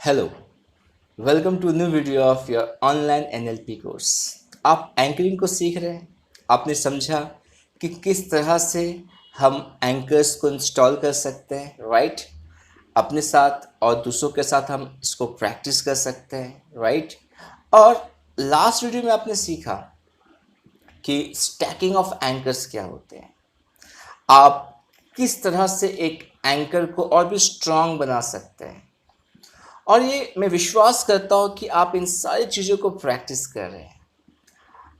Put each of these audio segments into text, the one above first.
Hello, welcome to new video of your online NLP course. आप anchoring को सीख रहे हैं। आपने समझा कि किस तरह से हम एंकर्स को इंस्टॉल कर सकते हैं, राइट। अपने साथ और दूसरों के साथ हम इसको प्रैक्टिस कर सकते हैं, राइट। और लास्ट वीडियो में आपने सीखा कि स्टैकिंग ऑफ एंकर्स क्या होते हैं। आप किस तरह से एक एंकर को और भी स्ट्रांग बना सकते हैं। और ये मैं विश्वास करता हूँ कि आप इन सारी चीज़ों को प्रैक्टिस कर रहे हैं।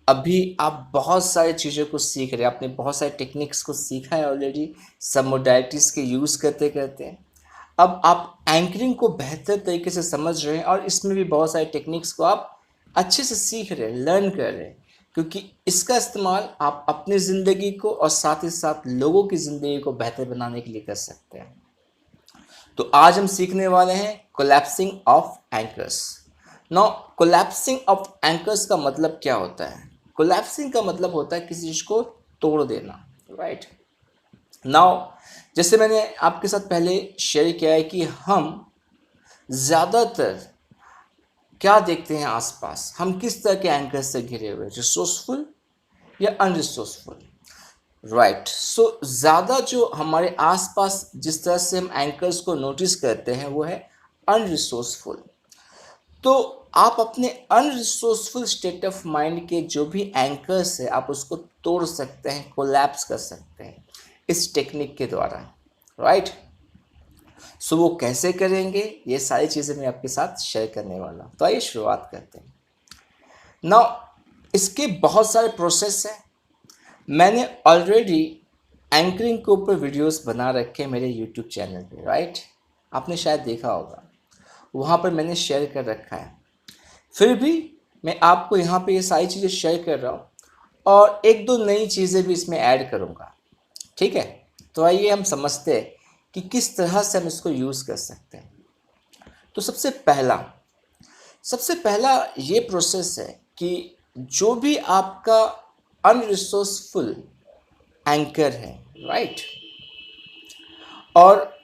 अभी आप बहुत सारी चीज़ों को सीख रहे हैं, आपने बहुत सारे टेक्निक्स को सीखा है ऑलरेडी, सब मोडालिटीज़ के यूज़ करते करते। अब आप एंकरिंग को बेहतर तरीके से समझ रहे हैं और इसमें भी बहुत सारे टेक्निक्स को आप अच्छे से सीख रहे हैं, लर्न कर रहे हैं, क्योंकि इसका इस्तेमाल आप अपनी ज़िंदगी को और साथ ही साथ लोगों की ज़िंदगी को बेहतर बनाने के लिए कर सकते हैं। तो आज हम सीखने वाले हैं collapsing of anchors. Now collapsing of anchors का मतलब क्या होता है? कोलैप्सिंग का मतलब होता है किसी चीज़ को तोड़ देना, राइट। नाउ जैसे मैंने आपके साथ पहले शेयर किया है कि हम ज़्यादातर क्या देखते हैं आसपास, हम किस तरह के एंकर्स से घिरे हुए, रिसोर्सफुल या अनरिसोर्सफुल, राइट। सो ज़्यादा जो हमारे आसपास जिस तरह से हम एंकर्स को नोटिस करते हैं वो है अनरिसोर्सफुल। तो आप अपने अनरिसोर्सफुल स्टेट ऑफ माइंड के जो भी एंकर्स है आप उसको तोड़ सकते हैं, कोलैप्स कर सकते हैं इस टेक्निक के द्वारा, राइट। सो वो कैसे करेंगे, ये सारी चीज़ें मैं आपके साथ शेयर करने वाला हूँ। तो आइए शुरुआत करते हैं। नाउ इसके बहुत सारे प्रोसेस हैं। मैंने ऑलरेडी एंकरिंग के ऊपर वीडियोस बना रखे हैं मेरे यूट्यूब चैनल पे, राइट। आपने शायद देखा होगा, वहाँ पर मैंने शेयर कर रखा है। फिर भी मैं आपको यहाँ पे ये सारी चीज़ें शेयर कर रहा हूँ और एक दो नई चीज़ें भी इसमें ऐड करूँगा, ठीक है। तो आइए हम समझते हैं कि किस तरह से हम इसको यूज़ कर सकते हैं। तो सबसे पहला ये प्रोसेस है कि जो भी आपका अनरिसोर्सफुल एंकर है, राइट, और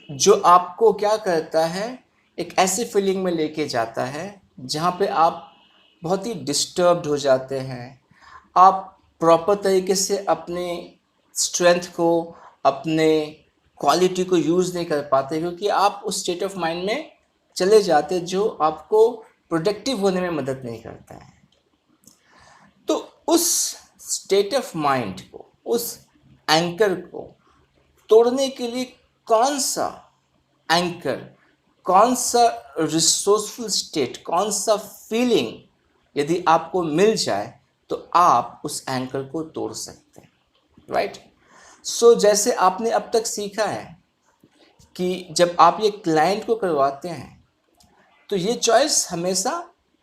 जो आपको क्या करता है, एक ऐसी फीलिंग में लेके जाता है जहाँ पे आप बहुत ही डिस्टर्ब्ड हो जाते हैं। आप प्रॉपर तरीके से अपने स्ट्रेंथ को, अपने क्वालिटी को यूज़ नहीं कर पाते, क्योंकि आप उस स्टेट ऑफ माइंड में चले जाते जो आपको प्रोडक्टिव होने में मदद नहीं करता है। तो उस स्टेट ऑफ माइंड को, उस एंकर को तोड़ने के लिए कौन सा एंकर, कौन सा रिसोर्सफुल स्टेट, कौन सा फीलिंग यदि आपको मिल जाए तो आप उस एंकर को तोड़ सकते हैं, राइट। सो जैसे आपने अब तक सीखा है कि जब आप ये क्लाइंट को करवाते हैं तो ये चॉइस हमेशा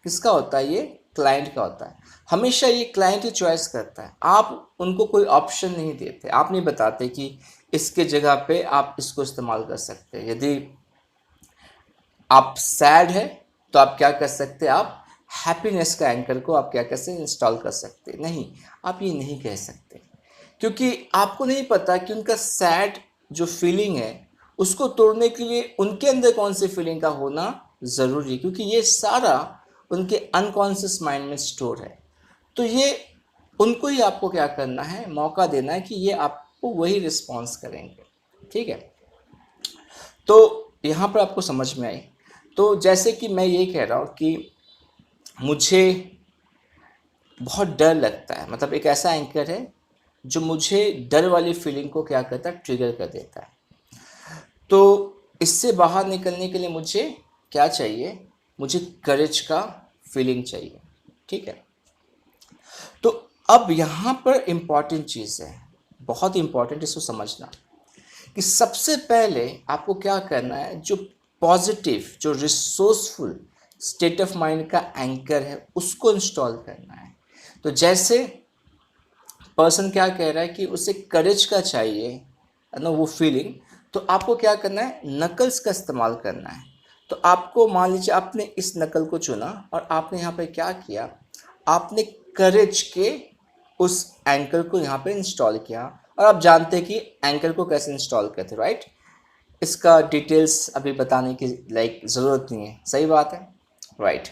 किसका होता है? ये क्लाइंट का होता है। हमेशा ये क्लाइंट ही चॉइस करता है, आप उनको कोई ऑप्शन नहीं देते, आप नहीं बताते कि इसके जगह पे आप इसको इस्तेमाल कर सकते हैं। यदि आप सैड है तो आप क्या कर सकते हैं? आप हैप्पीनेस का एंकर को आप क्या कर सकते हैं? इंस्टॉल कर सकते हैं। नहीं, आप ये नहीं कह सकते, क्योंकि आपको नहीं पता कि उनका सैड जो फीलिंग है उसको तोड़ने के लिए उनके अंदर कौन सी फीलिंग का होना ज़रूरी है, क्योंकि ये सारा उनके अनकॉन्शियस माइंड में स्टोर है। तो ये उनको ही आपको क्या करना है? मौका देना है कि ये आपको वही रिस्पॉन्स करेंगे, ठीक है। तो यहाँ पर आपको समझ में आई। तो जैसे कि मैं ये कह रहा हूँ कि मुझे बहुत डर लगता है, मतलब एक ऐसा एंकर है जो मुझे डर वाली फीलिंग को क्या करता है? ट्रिगर कर देता है। तो इससे बाहर निकलने के लिए मुझे क्या चाहिए? मुझे करेज का फीलिंग चाहिए, ठीक है। तो अब यहाँ पर इम्पॉर्टेंट चीज़ है, बहुत इम्पॉर्टेंट, इसको समझना कि सबसे पहले आपको क्या करना है, जो पॉजिटिव, जो रिसोर्सफुल स्टेट ऑफ माइंड का एंकर है उसको इंस्टॉल करना है। तो जैसे पर्सन क्या कह रहा है कि उसे करेज का चाहिए ना, वो फीलिंग, तो आपको क्या करना है? नकल्स का इस्तेमाल करना है। तो आपको मान लीजिए आपने इस नकल को चुना और आपने यहाँ पे क्या किया? आपने करेज के उस एंकर को यहाँ पे इंस्टॉल किया, और आप जानते हैं कि एंकर को कैसे इंस्टॉल करते, राइट। इसका डिटेल्स अभी बताने की ज़रूरत नहीं है, सही बात है, राइट।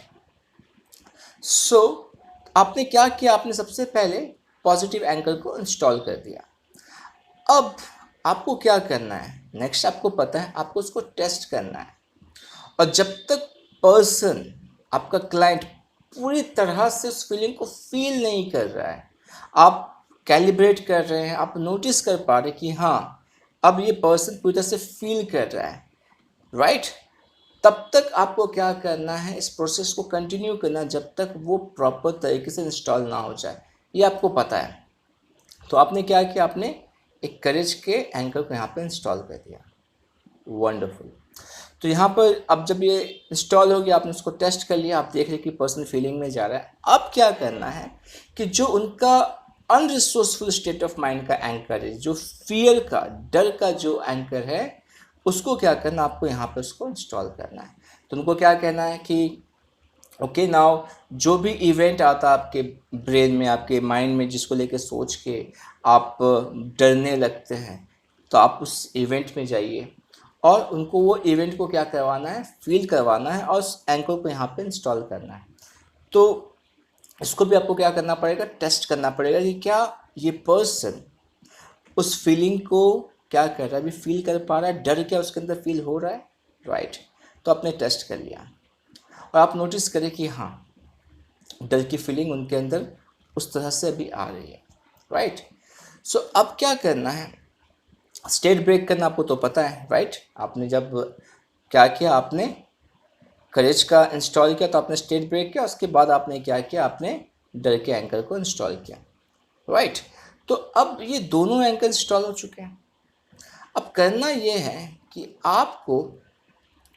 सो आपने क्या किया, आपने सबसे पहले पॉजिटिव एंकर को इंस्टॉल कर दिया। अब आपको क्या करना है, नेक्स्ट आपको पता है, आपको उसको टेस्ट करना है। और जब तक पर्सन, आपका क्लाइंट पूरी तरह से उस फीलिंग को फील नहीं कर रहा है, आप कैलिब्रेट कर रहे हैं, आप नोटिस कर पा रहे कि हाँ अब ये पर्सन पूरी तरह से फील कर रहा है, राइट, तब तक आपको क्या करना है, इस प्रोसेस को कंटिन्यू करना जब तक वो प्रॉपर तरीके से इंस्टॉल ना हो जाए, ये आपको पता है। तो आपने क्या किया, आपने एक करेज के एंकर को यहाँ पे इंस्टॉल कर दिया, वंडरफुल। तो यहाँ पर अब जब ये इंस्टॉल हो गया, आपने उसको टेस्ट कर लिया, आप देख रहे कि पर्सन फीलिंग में जा रहा है। अब क्या करना है कि जो उनका अनरिसोर्सफुल स्टेट ऑफ माइंड का एंकर है, जो फियर का, डर का जो एंकर है, उसको क्या करना, आपको यहाँ पर उसको इंस्टॉल करना है। तो उनको क्या कहना है कि ओके नाउ, जो भी इवेंट आता है आपके ब्रेन में, आपके माइंड में, जिसको लेके सोच के आप डरने लगते हैं, तो आप उस इवेंट में जाइए और उनको वो इवेंट को क्या करवाना है, फील करवाना है और उस एंकर को यहाँ पे इंस्टॉल करना है। तो इसको भी आपको क्या करना पड़ेगा, टेस्ट करना पड़ेगा कि क्या ये पर्सन उस फीलिंग को क्या कर रहा है, अभी फील कर पा रहा है, डर क्या उसके अंदर फील हो रहा है, राइट। तो आपने टेस्ट कर लिया और आप नोटिस करें कि हाँ डर की फीलिंग उनके अंदर उस तरह से अभी आ रही है, राइट। सो अब क्या करना है, स्टेट ब्रेक करना आपको तो पता है, राइट। आपने जब क्या किया, आपने करेज का इंस्टॉल किया तो आपने स्टेट ब्रेक किया, उसके बाद आपने क्या किया, आपने डर के एंकर को इंस्टॉल किया, राइट। तो अब ये दोनों एंकर इंस्टॉल हो चुके हैं। अब करना ये है कि आपको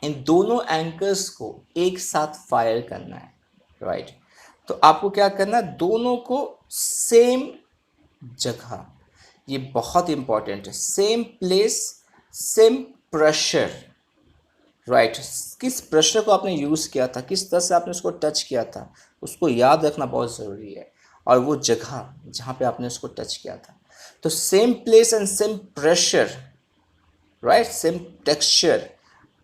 इन दोनों एंकर्स को एक साथ फायर करना है, राइट। तो आपको क्या करना है, दोनों को सेम जगह, ये बहुत इंपॉर्टेंट है, same place, same pressure, right. किस प्रेशर को आपने यूज़ किया था, किस तरह से आपने उसको टच किया था, उसको याद रखना बहुत ज़रूरी है, और वो जगह जहाँ पे आपने उसको टच किया था। तो same place and same pressure, right, same texture,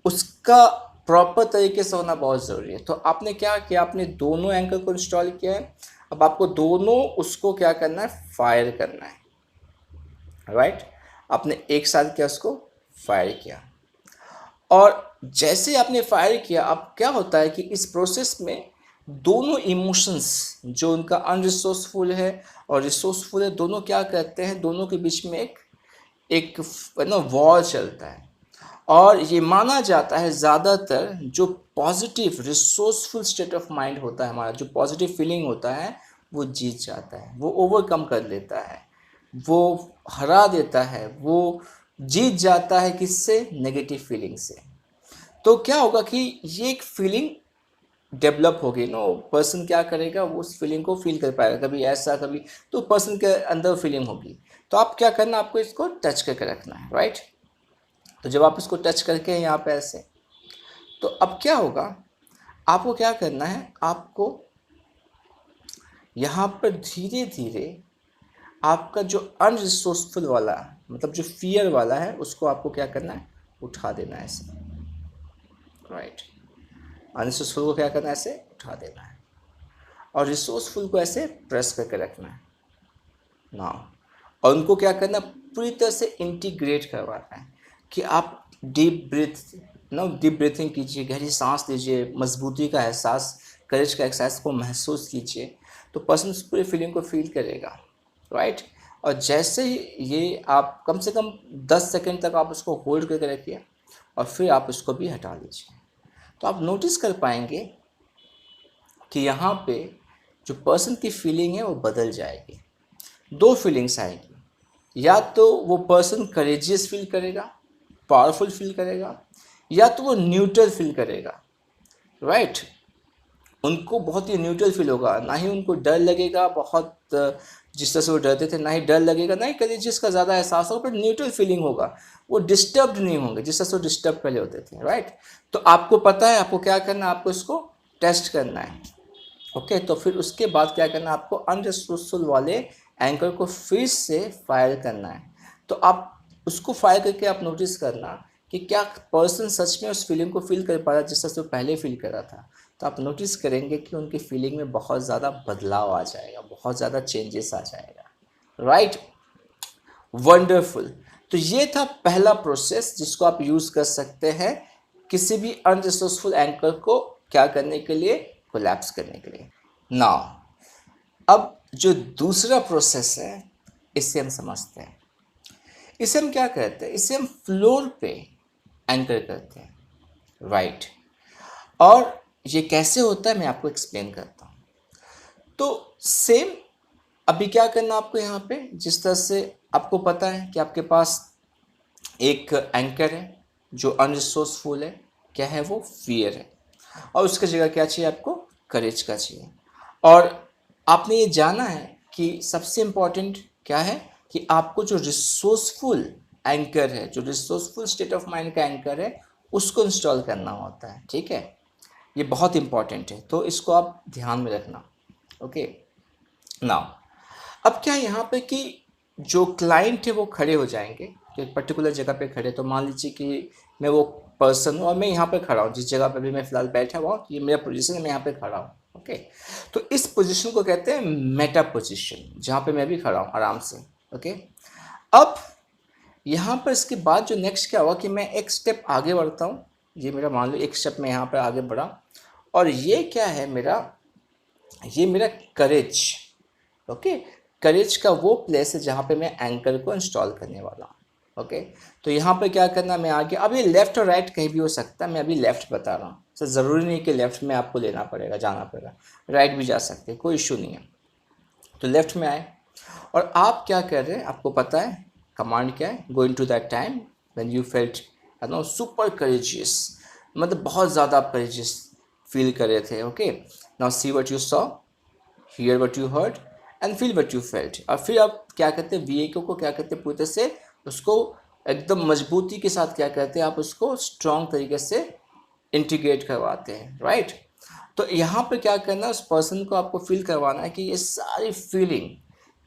उसका प्रॉपर तरीके से होना बहुत ज़रूरी है। तो आपने क्या किया, आपने दोनों एंकर को इंस्टॉल किया है। अब आपको दोनों उसको क्या करना है, फायर करना है, राइट। आपने एक साथ क्या उसको फायर किया, और जैसे आपने फायर किया, अब क्या होता है कि इस प्रोसेस में दोनों इमोशंस, जो उनका अनरिसोर्सफुल है और रिसोर्सफुल है, दोनों क्या करते हैं, दोनों के बीच में एक वॉर चलता है। और ये माना जाता है ज़्यादातर जो positive resourceful state of mind होता है हमारा, जो पॉजिटिव फीलिंग होता है, वो जीत जाता है, वो ओवरकम कर लेता है, वो हरा देता है, वो जीत जाता है, किससे, नेगेटिव फीलिंग से। तो क्या होगा कि ये एक फीलिंग डेवलप होगी, पर्सन क्या करेगा, वो उस फीलिंग को फील कर पाएगा, कभी ऐसा कभी, तो पर्सन के अंदर फीलिंग होगी। तो आप क्या करना, आपको इसको टच करके रखना है, राइट। तो जब आप इसको टच करके यहाँ पे ऐसे, तो अब क्या होगा, आपको क्या करना है, आपको यहाँ पर धीरे धीरे आपका जो अनरिसोर्सफुल वाला, मतलब जो फियर वाला है, उसको आपको क्या करना है, उठा देना है ऐसे, राइट। अनरिसोर्सफुल को क्या करना है, ऐसे उठा देना है, और रिसोर्सफुल को ऐसे प्रेस करके रखना है ना। और उनको क्या करना, पूरी तरह से इंटीग्रेट करवाना है कि आप डीप ब्रीथिंग कीजिए, गहरी सांस लीजिए, मजबूती का एहसास, करेज का एहसास को महसूस कीजिए, तो पर्सन उस पूरी फीलिंग को फील करेगा, राइट। और जैसे ही ये आप कम से कम 10 सेकंड तक आप उसको होल्ड करके रखिए, और फिर आप उसको भी हटा लीजिए, तो आप नोटिस कर पाएंगे कि यहाँ पे जो पर्सन की फीलिंग है वो बदल जाएगी। दो फीलिंग्स आएगी, या तो वो पर्सन करेजियस फील करेगा, पावरफुल फील करेगा, या तो वो न्यूट्रल फील करेगा, राइट। उनको बहुत ही न्यूट्रल फील होगा, ना ही उनको डर लगेगा बहुत, जिस तरह से वो डरते थे, ना ही डर लगेगा, ना ही करेजियस का ज़्यादा एहसास होगा, पर न्यूट्रल फीलिंग होगा। वो डिस्टर्ब्ड नहीं होंगे जिस तरह से वो डिस्टर्ब पहले होते थे, राइट। तो आपको पता है आपको क्या करना है, आपको इसको टेस्ट करना है, ओके। तो फिर उसके बाद क्या करना है, आपको अनरिसोर्सफुल वाले एंकर को फिर से फायर करना है। तो आप उसको फायर करके आप नोटिस करना कि क्या पर्सन सच में उस फीलिंग को फील कर पा रहा है जिस तरह से वो पहले फील कर रहा था, तो आप नोटिस करेंगे कि उनकी फीलिंग में बहुत ज़्यादा बदलाव आ जाएगा, बहुत ज़्यादा चेंजेस आ जाएगा। Right, wonderful. तो ये था पहला प्रोसेस जिसको आप यूज़ कर सकते हैं किसी भी अनरिसोर्सफुल एंकर को क्या करने के लिए, कोलैप्स करने के लिए। नाउ अब जो दूसरा प्रोसेस है इसे हम समझते हैं। इसे हम क्या कहते हैं, इसे हम फ्लोर पे एंकर करते हैं। राइट, और ये कैसे होता है मैं आपको एक्सप्लेन करता हूँ। तो सेम अभी क्या करना आपको यहाँ पे, जिस तरह से आपको पता है कि आपके पास एक एंकर है जो अनरिसोर्सफुल है, क्या है वो, फियर है, और उसकी जगह क्या चाहिए आपको, करेज का चाहिए। और आपने ये जाना है कि सबसे इम्पॉर्टेंट क्या है कि आपको जो रिसोर्सफुल एंकर है, जो रिसोर्सफुल स्टेट ऑफ माइंड का एंकर है, उसको इंस्टॉल करना होता है। ठीक है, ये बहुत इंपॉर्टेंट है, तो इसको आप ध्यान में रखना। ओके, नाउ अब क्या है यहाँ पे कि जो क्लाइंट है वो खड़े हो जाएंगे, तो एक पर्टिकुलर जगह पे खड़े, तो मान लीजिए कि मैं वो पर्सन हूँ और मैं यहाँ पे खड़ा हूँ, जिस जगह पे भी मैं फ़िलहाल बैठा हुआ हूँ, ये मेरा पोजीशन है, मैं यहाँ पे खड़ा हूँ। ओके, तो इस पोजीशन को कहते हैं मेटा पोजीशन, जहाँ पे मैं भी खड़ा हूँ आराम से। ओके, अब यहाँ पर इसके बाद जो नेक्स्ट क्या हुआ कि मैं एक स्टेप आगे बढ़ता हूँ, ये मेरा मान लो एक स्टेप मैं यहाँ पर आगे बढ़ा, और ये क्या है मेरा, ये मेरा करेज। ओके, करेज का वो प्लेस है जहाँ पे मैं एंकर को इंस्टॉल करने वाला हूँ। ओके, तो यहाँ पे क्या करना, मैं आगे, अब ये लेफ़्ट और राइट कहीं भी हो सकता है, मैं अभी लेफ़्ट बता रहा हूँ, सर ज़रूरी नहीं कि लेफ़्ट में आपको लेना पड़ेगा, जाना पड़ेगा, राइट भी जा सकते हैं, कोई इशू नहीं है। तो लेफ़्ट में आए, और आप क्या कर रहे हैं, आपको पता है कमांड क्या है, go into that time when you felt no super courageous, मतलब बहुत ज़्यादा आप करेजियस फील कर रहे थे। Okay, now see what you saw, here what you heard and feel what you felt. और फिर आप क्या करते हैं, वीएको को क्या करते हैं, पूरी तरह से उसको एकदम मजबूती के साथ क्या करते हैं, आप उसको स्ट्रॉन्ग तरीके से इंटीग्रेट करवाते हैं। राइट, तो यहाँ पे क्या करना है, उस पर्सन को आपको फील करवाना है कि ये सारी फीलिंग,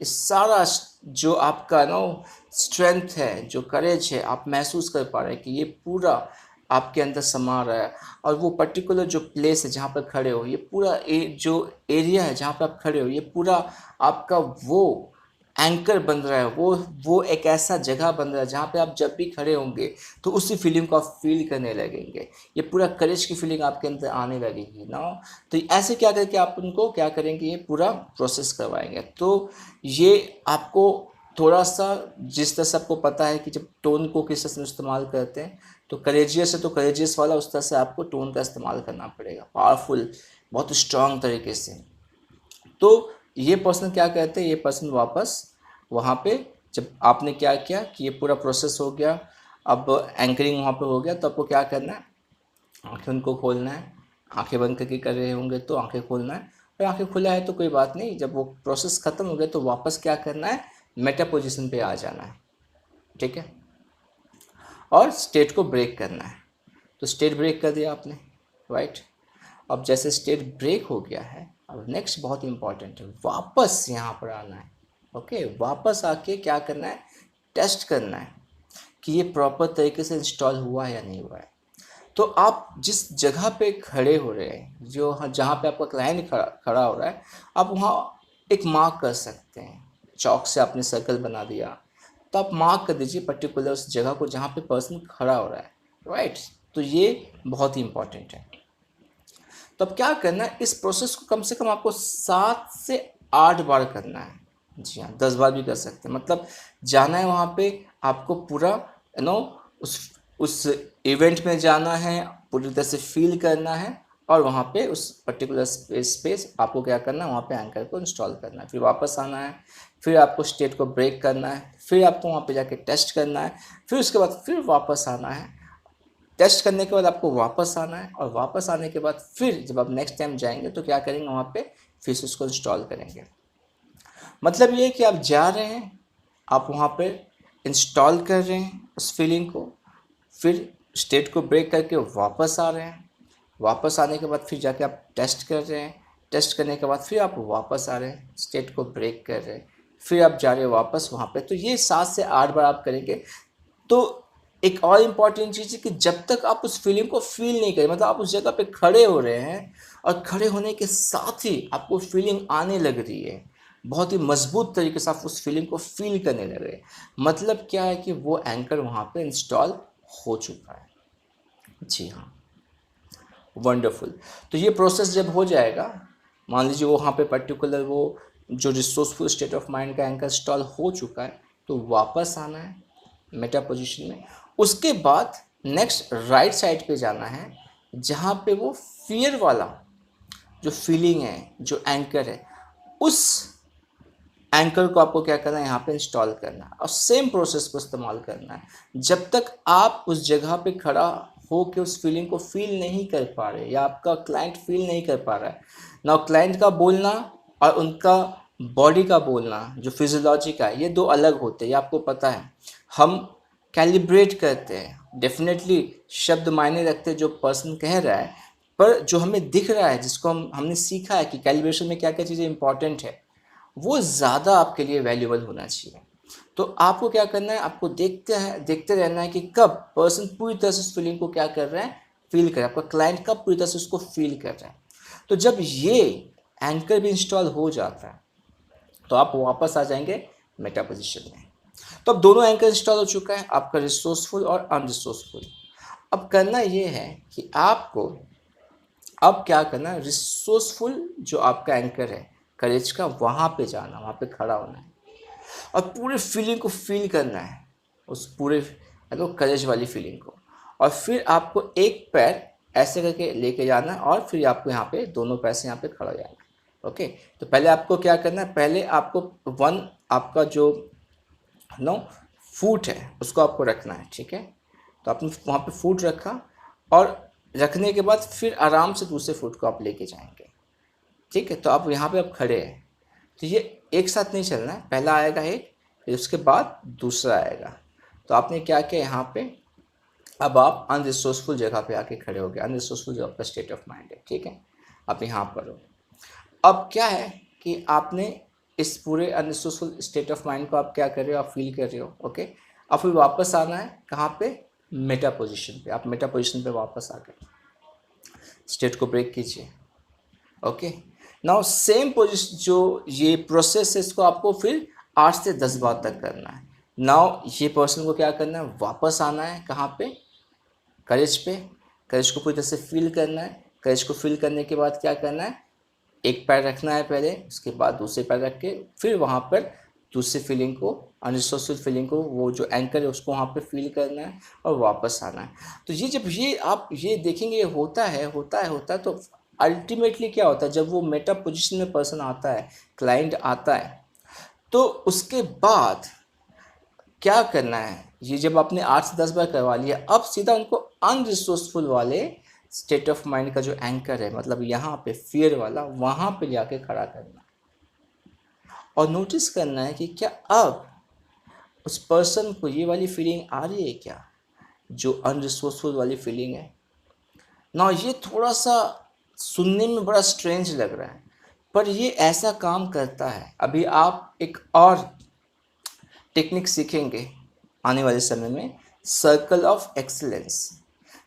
ये सारा जो आपका नो स्ट्रेंथ है, जो करेज है, आप महसूस कर पा रहे हैं कि ये पूरा आपके अंदर समा रहा है। और वो पर्टिकुलर जो प्लेस है जहाँ पर खड़े हो, ये पूरा जो एरिया है जहाँ पर आप खड़े हो, ये पूरा आपका वो एंकर बन रहा है, वो एक ऐसा जगह बन रहा है जहाँ पे आप जब भी खड़े होंगे तो उसी फीलिंग को आप फील करने लगेंगे, ये पूरा करेज की फीलिंग आपके अंदर आने लगेगी ना। तो ऐसे क्या करके आप उनको क्या करेंगे, ये पूरा प्रोसेस करवाएंगे। तो ये आपको थोड़ा सा, जिस तरह से आपको पता है कि जब टोन को किस तरह से इस्तेमाल करते हैं, तो करेजियस है तो करेजियस वाला उस तरह से आपको टोन का इस्तेमाल करना पड़ेगा, पावरफुल, बहुत स्ट्रांग तरीके से। तो ये पर्सन क्या कहते हैं, ये पर्सन वापस वहाँ पे, जब आपने क्या किया कि ये पूरा प्रोसेस हो गया, अब एंकरिंग वहाँ पे हो गया, तो आपको क्या करना है, आंखें उनको खोलना है, आंखें बंद करके कर रहे होंगे तो आंखें खोलना है, और आंखें खुला है तो कोई बात नहीं, जब वो प्रोसेस ख़त्म हो गया तो वापस क्या करना है, मेटा पोजीशन पे आ जाना है। ठीक है, और स्टेट को ब्रेक करना है। तो स्टेट ब्रेक कर दिया आपने। राइट, अब जैसे स्टेट ब्रेक हो गया है, अब नेक्स्ट बहुत इंपॉर्टेंट है, वापस यहाँ पर आना है। ओके, वापस आके क्या करना है, टेस्ट करना है कि ये प्रॉपर तरीके से इंस्टॉल हुआ है या नहीं हुआ है। तो आप जिस जगह पे खड़े हो रहे हैं, जो जहाँ पे आपका क्लाइंट खड़ा हो रहा है, आप वहाँ एक मार्क कर सकते हैं, चौक से आपने सर्कल बना दिया, तो आप मार्क कर दीजिए पर्टिकुलर उस जगह को जहाँ पे पर्सन खड़ा हो रहा है। राइट, तो ये बहुत ही इंपॉर्टेंट है। तो अब क्या करना है, इस प्रोसेस को कम से कम आपको 7 से 8 बार करना है। जी हाँ, 10 बार भी कर सकते हैं, मतलब जाना है वहाँ पे, आपको पूरा उस इवेंट में जाना है, पूरी तरह से फील करना है, और वहाँ पे उस पर्टिकुलर स्पेस आपको क्या करना है, वहाँ पे एंकर को इंस्टॉल करना है, फिर वापस आना है, फिर आपको स्टेट को ब्रेक करना है, फिर आपको वहाँ पे जाके टेस्ट करना है, फिर उसके बाद फिर वापस आना है, टेस्ट करने के बाद आपको वापस आना है, और वापस आने के बाद फिर जब आप नेक्स्ट टाइम जाएंगे तो क्या करेंगे, वहाँ पे फिर से उसको इंस्टॉल करेंगे। मतलब ये है कि आप जा रहे हैं, आप वहाँ पे इंस्टॉल कर रहे हैं उस फीलिंग को, फिर स्टेट को ब्रेक करके वापस आ रहे हैं, वापस आने के बाद फिर जाके आप टेस्ट कर रहे हैं, टेस्ट करने के बाद फिर आप वापस आ रहे हैं, स्टेट को ब्रेक कर रहे हैं, फिर आप जा रहे हो वापस वहाँ पे। तो ये 7 से 8 बार आप करेंगे। तो एक और इम्पॉर्टेंट चीज़ है कि जब तक आप उस फीलिंग को फील नहीं करें, मतलब आप उस जगह पे खड़े हो रहे हैं और खड़े होने के साथ ही आपको फीलिंग आने लग रही है, बहुत ही मजबूत तरीके से आप उस फीलिंग को फील करने लग रहे हैं, मतलब क्या है कि वो एंकर वहाँ पे इंस्टॉल हो चुका है। जी हाँ, वंडरफुल। तो ये प्रोसेस जब हो जाएगा, मान लीजिए वहाँ पे पर्टिकुलर वो जो रिसोर्सफुल स्टेट ऑफ माइंड का एंकर इंस्टॉल हो चुका है, तो वापस आना है मेटा पोजीशन में। उसके बाद नेक्स्ट राइट साइड पे जाना है, जहाँ पे वो फियर वाला जो फीलिंग है, जो एंकर है, उस एंकर को आपको क्या करना है, यहाँ पे इंस्टॉल करना है और सेम प्रोसेस को इस्तेमाल करना है। जब तक आप उस जगह पे खड़ा हो के उस फीलिंग को फील नहीं कर पा रहे या आपका क्लाइंट फील नहीं कर पा रहा है ना, क्लाइंट का बोलना और उनका बॉडी का बोलना जो फिजियोलॉजी का है, ये दो अलग होते हैं, ये आपको पता है। हम कैलिब्रेट करते हैं, डेफिनेटली शब्द मायने रखते हैं जो पर्सन कह रहा है, पर जो हमें दिख रहा है, जिसको हमने सीखा है कि कैलिब्रेशन में क्या क्या चीज़ें इंपॉर्टेंट है, वो ज़्यादा आपके लिए वैल्यूबल होना चाहिए। तो आपको क्या करना है, आपको देखते रहना है कि कब पर्सन पूरी तरह से उस फीलिंग को क्या कर रहा है, फील कर रहा है, आपका क्लाइंट कब पूरी तरह से उसको फील कर रहा है। तो जब ये एंकर भी इंस्टॉल हो जाता है तो आप वापस आ जाएंगे मेटा पोजिशन में। तो अब दोनों एंकर इंस्टॉल हो चुका है, आपका रिसोर्सफुल और अनरिसोर्सफुल। अब करना ये है कि आपको अब क्या करना है, रिसोर्सफुल जो आपका एंकर है करेज का, वहाँ पे जाना, वहाँ पे खड़ा होना है और पूरे फीलिंग को फील करना है, उस पूरे मतलब करेज वाली फीलिंग को। और फिर आपको एक पैर ऐसे करके लेके जाना है और फिर आपको यहाँ पे दोनों पैर से यहाँ पे खड़ा हो जाना है। ओके, तो पहले आपको क्या करना है, पहले आपको आपका जो नो फुट है उसको आपको रखना है, ठीक है। तो आपने वहाँ पे फुट रखा और रखने के बाद फिर आराम से दूसरे फुट को आप लेके जाएंगे, ठीक है। तो आप यहाँ पे आप खड़े हैं, तो ये एक साथ नहीं चलना है, पहला आएगा एक, फिर उसके बाद दूसरा आएगा। तो आपने क्या किया यहाँ पे, अब आप अनरिसोर्सफुल जगह पे आके खड़े हो गए, अनरिसोर्सफुल जो आपका स्टेट ऑफ माइंड है, ठीक है, आप यहाँ पर हो। अब क्या है कि आपने इस पूरे अनरिसोर्सफुल स्टेट ऑफ माइंड को आप क्या कर रहे हो, आप फील कर रहे हो, ओके। अब फिर वापस आना है कहाँ पे, मेटा पोजिशन पे। आप मेटा पोजिशन पे वापस आ गए, स्टेट को ब्रेक कीजिए, ओके। नाउ सेम पोजिशन जो ये प्रोसेस है, इसको आपको फिर 8 से 10 बार तक करना है। नाउ ये पर्सन को क्या करना है, वापस आना है कहाँ पे, करेज पे। करेज को पूरी तरह से फील करना है। करेज को फील करने के बाद क्या करना है, एक पैर रखना है पहले, उसके बाद दूसरे पैर रख के फिर वहाँ पर दूसरी फीलिंग को, अनरिसोर्सफुल फीलिंग को, वो जो एंकर है उसको वहाँ पे फील करना है और वापस आना है। तो ये जब ये आप ये देखेंगे ये होता है तो अल्टीमेटली क्या होता है, जब वो मेटा पोजीशन में पर्सन आता है, क्लाइंट आता है, तो उसके बाद क्या करना है, ये जब आपने 8 से 10 बार करवा लिया, अब सीधा उनको अनरिसोर्सफुल वाले स्टेट ऑफ माइंड का जो एंकर है, मतलब यहाँ पे फियर वाला, वहाँ पे जाके खड़ा करना और नोटिस करना है कि क्या अब उस पर्सन को ये वाली फीलिंग आ रही है क्या, जो अनरिसोर्सफुल वाली फीलिंग है ना। ये थोड़ा सा सुनने में बड़ा स्ट्रेंज लग रहा है, पर ये ऐसा काम करता है। अभी आप एक और टेक्निक सीखेंगे आने वाले समय में, सर्कल ऑफ एक्सीलेंस,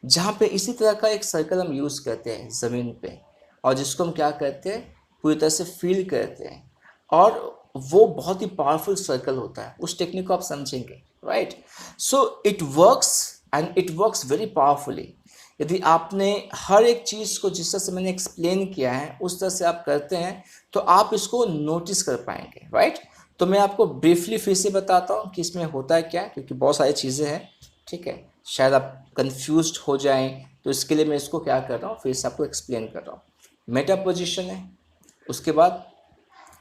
जहाँ पे इसी तरह का एक सर्कल हम यूज़ करते हैं ज़मीन पे, और जिसको हम क्या करते हैं, पूरी तरह से फील करते हैं, और वो बहुत ही पावरफुल सर्कल होता है। उस टेक्निक को आप समझेंगे, right. So it works and it works very powerfully. यदि आपने हर एक चीज़ को जिस तरह से मैंने एक्सप्लेन किया है उस तरह से आप करते हैं तो आप इसको नोटिस कर पाएंगे, राइट। तो मैं आपको ब्रीफली फिर से बताता हूँ कि इसमें होता है क्या, क्योंकि बहुत सारी चीज़ें हैं, ठीक है, शायद आप कंफ्यूज्ड हो जाएं, तो इसके लिए मैं इसको क्या कर रहा हूँ, फिर से आपको एक्सप्लेन कर रहा हूँ। मेटा पोजीशन है, उसके बाद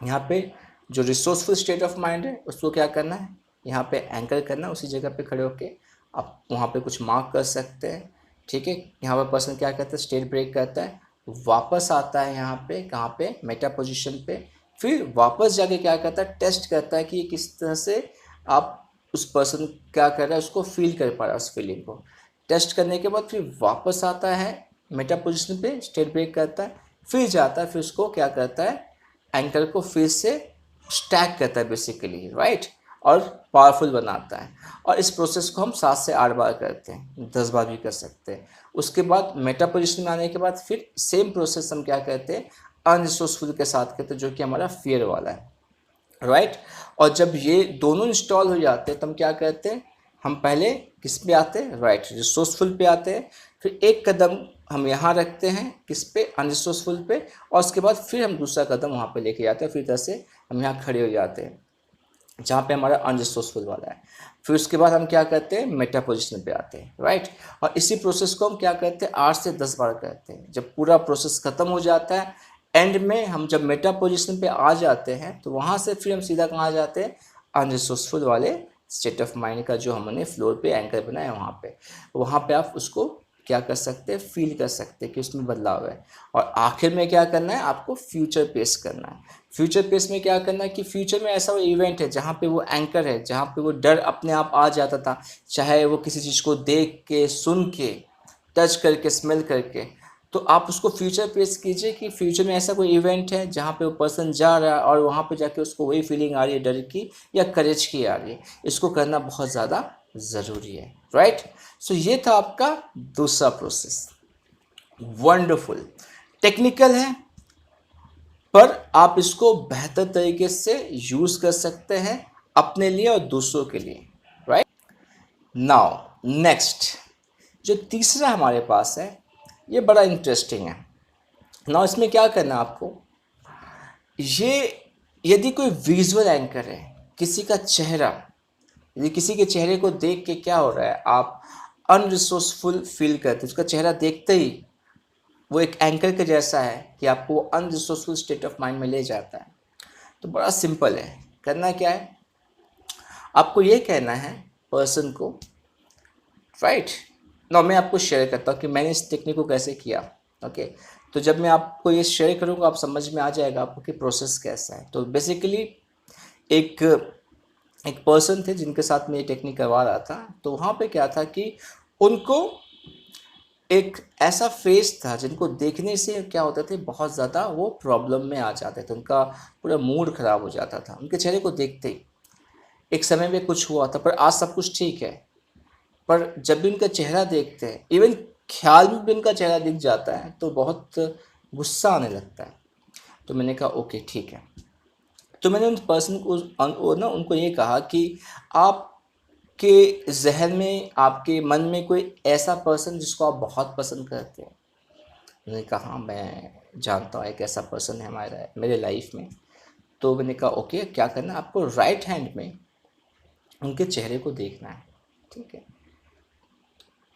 यहाँ पे जो रिसोर्सफुल स्टेट ऑफ माइंड है उसको क्या करना है, यहाँ पे एंकर करना है, उसी जगह पे खड़े होके आप वहाँ पे कुछ मार्क कर सकते हैं, ठीक है। यहाँ पर पर्सन क्या करता है, स्टेट ब्रेक करता है, वापस आता है यहाँ पे, कहाँ पे, मेटा पोजीशन पे, फिर वापस जाके क्या करता है, टेस्ट करता है कि ये किस तरह से आप उस पर्सन क्या कर रहा है उसको फील कर पा रहा है, उस फीलिंग को। टेस्ट करने के बाद फिर वापस आता है मेटा पोजीशन पे, स्टेट ब्रेक करता है, फिर जाता है, फिर उसको क्या करता है, एंकर को फिर से स्टैक करता है बेसिकली, राइट। और पावरफुल बनाता है। और इस प्रोसेस को हम 7 से 8 बार करते हैं, 10 बार भी कर सकते हैं। उसके बाद मेटा पोजिशन में आने के बाद फिर सेम प्रोसेस हम क्या करते हैं, अनरिसोर्सफुल के साथ करते हैं, जो कि हमारा फियर वाला है, राइट। और जब ये दोनों इंस्टॉल हो जाते हैं तो हम क्या करते हैं, हम पहले किस पे आते हैं, राइट, रिसोर्सफुल पे आते हैं। फिर एक कदम हम यहाँ रखते हैं किस पे, अनरिसोर्सफुल पे, और उसके बाद फिर हम दूसरा कदम वहाँ पे लेके जाते हैं। फिर तरह से हम यहाँ खड़े हो जाते हैं जहाँ पे हमारा अनरिसोर्सफुल वाला है। फिर उसके बाद हम क्या करते हैं, मेटा पोजिशन पे आते हैं, राइट। और इसी प्रोसेस को हम क्या करते हैं, 8 से 10 बार करते हैं। जब पूरा प्रोसेस खत्म हो जाता है, एंड में हम जब मेटा पोजिशन पे आ जाते हैं, तो वहाँ से फिर हम सीधा कहाँ जाते हैं, अनरिसोर्सफुल वाले स्टेट ऑफ माइंड का जो हमने फ्लोर पे एंकर बनाया वहाँ पे आप उसको क्या कर सकते हैं, फील कर सकते हैं कि उसमें बदलाव है। और आखिर में क्या करना है, आपको फ्यूचर पेस करना है। फ्यूचर पेस में क्या करना है कि फ्यूचर में ऐसा वो इवेंट है जहाँ पे वो एंकर है, जहाँ पे वो डर अपने आप आ जाता था, चाहे वो किसी चीज़ को देख के, सुन के, टच करके, स्मेल करके। तो आप उसको फ्यूचर पेश कीजिए कि फ्यूचर में ऐसा कोई इवेंट है जहाँ पे वो पर्सन जा रहा है और वहाँ पे जाके उसको वही फीलिंग आ रही है, डर की या करेज की आ रही है। इसको करना बहुत ज़्यादा ज़रूरी है, राइट। सो ये था आपका दूसरा प्रोसेस। वंडरफुल, टेक्निकल है, पर आप इसको बेहतर तरीके से यूज़ कर सकते हैं अपने लिए और दूसरों के लिए, राइट। नाउ नेक्स्ट जो तीसरा हमारे पास है, ये बड़ा इंटरेस्टिंग है। नाउ इसमें क्या करना है आपको, ये यदि कोई विजुअल एंकर है, किसी का चेहरा, यदि किसी के चेहरे को देख के क्या हो रहा है, आप अनरिसोर्सफुल फील करते हैं, उसका चेहरा देखते ही वो एक एंकर के जैसा है कि आपको अनरिसोर्सफुल स्टेट ऑफ माइंड में ले जाता है। तो बड़ा सिंपल है, करना क्या है, आपको ये कहना है पर्सन को, राइट। ना मैं आपको शेयर करता हूँ कि मैंने इस टेक्निक को कैसे किया, ओके। तो जब मैं आपको ये शेयर करूँगा आप समझ में आ जाएगा आपको कि प्रोसेस कैसा है। तो बेसिकली एक पर्सन थे जिनके साथ मैं ये टेक्निक करवा रहा था। तो वहाँ पे क्या था कि उनको एक ऐसा फेस था जिनको देखने से क्या होता था, बहुत ज़्यादा वो प्रॉब्लम में आ जाते थे, उनका पूरा मूड ख़राब हो जाता था उनके चेहरे को देखते ही। एक समय में कुछ हुआ था, पर आज सब कुछ ठीक है। पर जब भी उनका चेहरा देखते हैं, इवन ख्याल में भी उनका चेहरा दिख जाता है, तो बहुत गुस्सा आने लगता है। तो मैंने कहा ओके ठीक है। तो मैंने उन पर्सन को ना उनको ये कहा कि आपके जहन में, आपके मन में कोई ऐसा पर्सन जिसको आप बहुत पसंद करते हैं। मैंने कहा हाँ मैं जानता हूँ एक ऐसा पर्सन है मेरे लाइफ में। तो मैंने कहा ओके, क्या करना है आपको, राइट हैंड में उनके चेहरे को देखना है, ठीक है,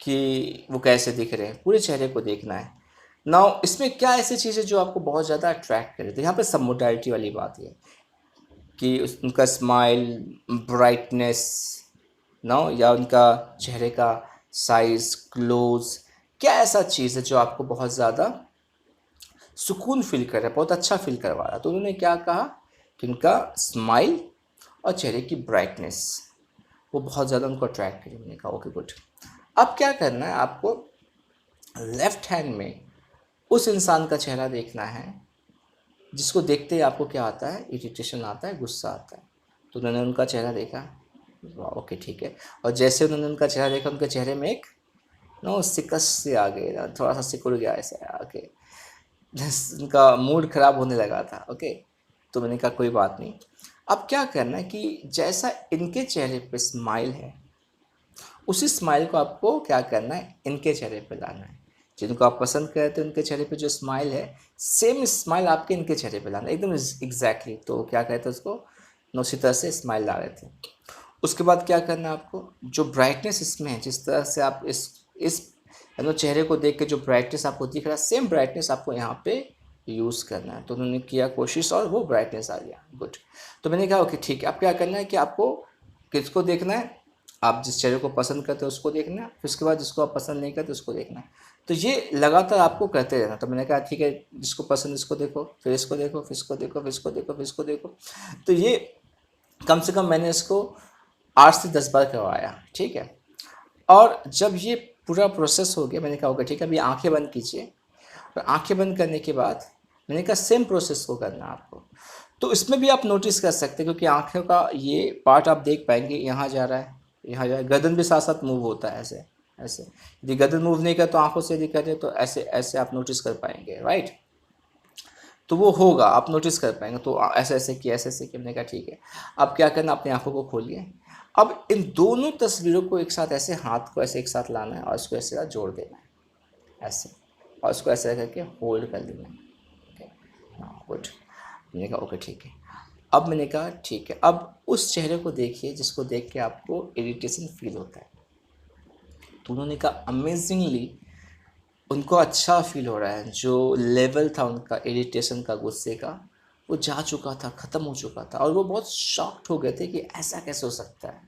कि वो कैसे दिख रहे हैं, पूरे चेहरे को देखना है। नाउ इसमें क्या ऐसी चीज़ है जो आपको बहुत ज़्यादा अट्रैक्ट करे। तो यहाँ पे सब मोडालिटी वाली बात है कि उनका स्माइल, ब्राइटनेस, नाउ, या उनका चेहरे का साइज, क्लोज, क्या ऐसा चीज़ है जो आपको बहुत ज़्यादा सुकून फील कर रहा है, बहुत अच्छा फील करवा रहा है। तो उन्होंने क्या कहा कि उनका स्माइल और चेहरे की ब्राइटनेस वो बहुत ज़्यादा उनको अट्रैक्ट करी। मैंने कहा ओके गुड। अब क्या करना है आपको, लेफ्ट हैंड में उस इंसान का चेहरा देखना है जिसको देखते ही आपको क्या आता है, इरिटेशन आता है, गुस्सा आता है। तो उन्होंने उनका चेहरा देखा, ओके ठीक है। और जैसे उन्होंने उनका चेहरा देखा, उनके चेहरे में एक सिकस से आ गए, थोड़ा सा सिकुड़ गया ऐसे आके, उनका मूड ख़राब होने लगा था, ओके। तो मैंने कहा कोई बात नहीं। अब क्या करना है कि जैसा इनके चेहरे पे स्माइल है, उसी स्माइल को आपको क्या करना है, इनके चेहरे पे लाना है। जिनको आप पसंद करते हैं उनके चेहरे पे जो स्माइल है, सेम स्माइल आपके इनके चेहरे पे लाना है, एकदम एग्जैक्टली। तो क्या कहते हैं उसको, उसी तरह से स्माइल ला रहे थे। उसके बाद क्या करना है आपको, जो ब्राइटनेस इसमें है, जिस तरह से आप इस चेहरे को देख के जो ब्राइटनेस आपको दिख रहा है, सेम ब्राइटनेस आपको यहाँ पे यूज़ करना है। तो उन्होंने किया कोशिश और वो ब्राइटनेस आ गया, गुड। तो मैंने कहा ओके ठीक है। अब क्या करना है कि आपको किसको देखना है, आप जिस चेहरे को पसंद करते हो उसको देखना है, फिर उसके बाद जिसको आप पसंद नहीं करते उसको देखना है। तो ये लगातार आपको करते रहना। तो मैंने कहा ठीक है, जिसको पसंद इसको देखो, फिर इसको देखो, फिर इसको देखो, फिर इसको देखो, फिर इसको देखो। तो ये कम से कम मैंने इसको 8 से 10 बार करवाया, ठीक है। और जब ये पूरा प्रोसेस हो गया, मैंने कहा ओके ठीक है, अभी आंखें बंद कीजिए। और आंखें बंद करने के बाद मैंने कहा सेम प्रोसेस को करना आपको। तो इसमें भी आप नोटिस कर सकते हैं, क्योंकि आँखों का ये पार्ट आप देख पाएंगे, यहाँ जा रहा है, यहाँ जा रहा है, गर्दन भी साथ साथ मूव होता है ऐसे ऐसे। यदि गर्दन मूव नहीं कर तो आँखों से यदि करें तो ऐसे ऐसे आप नोटिस कर पाएंगे, राइट। तो वो होगा, आप नोटिस कर पाएंगे। तो ऐसे ऐसे किया, ऐसे ऐसे किया, हमने कहा ठीक है। अब क्या करना, अपनी आंखों को खोलिए। अब इन दोनों तस्वीरों को एक साथ ऐसे, हाथ को ऐसे एक साथ लाना है और इसको ऐसे जोड़ देना है ऐसे, और इसको ऐसे करके होल्ड कर लेना है। Okay, good. मैंने कहा ओके ठीक है। अब मैंने कहा ठीक है, अब उस चेहरे को देखिए जिसको देख के आपको इरिटेशन फील होता है। तो उन्होंने कहा अमेजिंगली उनको अच्छा फील हो रहा है, जो लेवल था उनका इरिटेशन का, गुस्से का, वो जा चुका था, ख़त्म हो चुका था, और वो बहुत शॉक्ड हो गए थे कि ऐसा कैसे हो सकता है।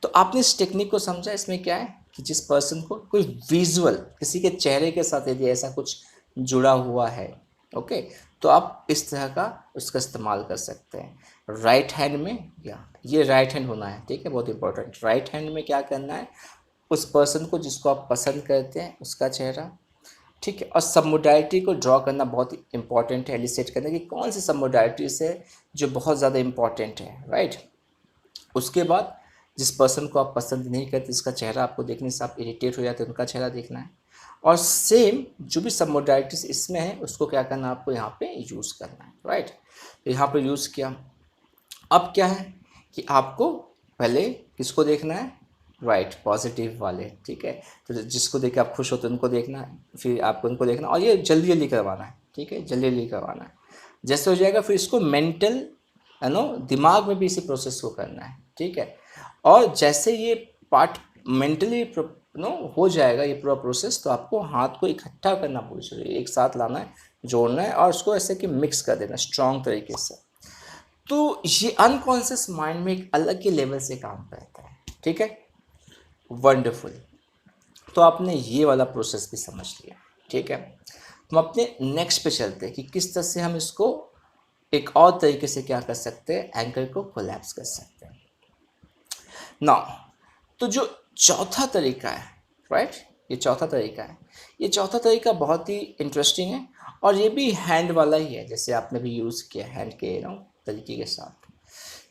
तो आपने इस टेक्निक को समझा। इसमें क्या है कि जिस पर्सन को कोई विजुअल किसी के चेहरे के साथ यदि ऐसा कुछ जुड़ा हुआ है, ओके, तो आप इस तरह का उसका इस्तेमाल कर सकते हैं। राइट हैंड में, या ये राइट हैंड होना है, ठीक है, बहुत इंपॉर्टेंट। राइट हैंड में क्या करना है, उस पर्सन को जिसको आप पसंद करते हैं उसका चेहरा, ठीक है, और सब मोडालिटी को ड्रॉ करना बहुत इंपॉर्टेंट है, एलिसेट करना कि कौन सी सब मोडालिटीज है जो बहुत ज़्यादा इंपॉर्टेंट है, राइट। उसके बाद जिस पर्सन को आप पसंद नहीं करते, जिसका चेहरा आपको देखने से आप इरिटेट हो जाते हैं, उनका चेहरा देखना है, और सेम जो भी सब मोडालिटीज इसमें है उसको क्या करना है, आपको यहाँ पे यूज़ करना है, राइट। तो यहाँ पे यूज़ किया। अब क्या है कि आपको पहले किसको देखना है, राइट, पॉजिटिव वाले, ठीक है। तो जिसको देख के आप खुश होते हैं उनको देखना है, फिर आपको उनको देखना, और ये जल्दी जल्दी करवाना है, ठीक है, जल्दी जल्दी करवाना है। जैसे हो जाएगा फिर इसको मेंटल, है नो, दिमाग में भी इसी प्रोसेस को करना है, ठीक है। और जैसे ये पार्ट मेंटली नो हो जाएगा ये पूरा प्रोसेस, तो आपको हाथ को इकट्ठा करना पूरी जरूरी, एक साथ लाना है, जोड़ना है, और उसको ऐसे कि मिक्स कर देना स्ट्रॉन्ग तरीके से। तो ये अनकॉन्शियस माइंड में एक अलग ही लेवल से काम करता है, ठीक है, वंडरफुल। तो आपने ये वाला प्रोसेस भी समझ लिया, ठीक है। हम अपने नेक्स्ट पे चलते हैं कि किस तरह से हम इसको एक और तरीके से क्या कर सकते हैं, एंकर को कोलैप्स कर सकते हैं। नाउ, तो जो चौथा तरीका है, राइट, ये चौथा तरीका है, ये चौथा तरीका बहुत ही इंटरेस्टिंग है, और ये भी हैंड वाला ही है, जैसे आपने भी यूज़ किया हैंड के तरीके के साथ।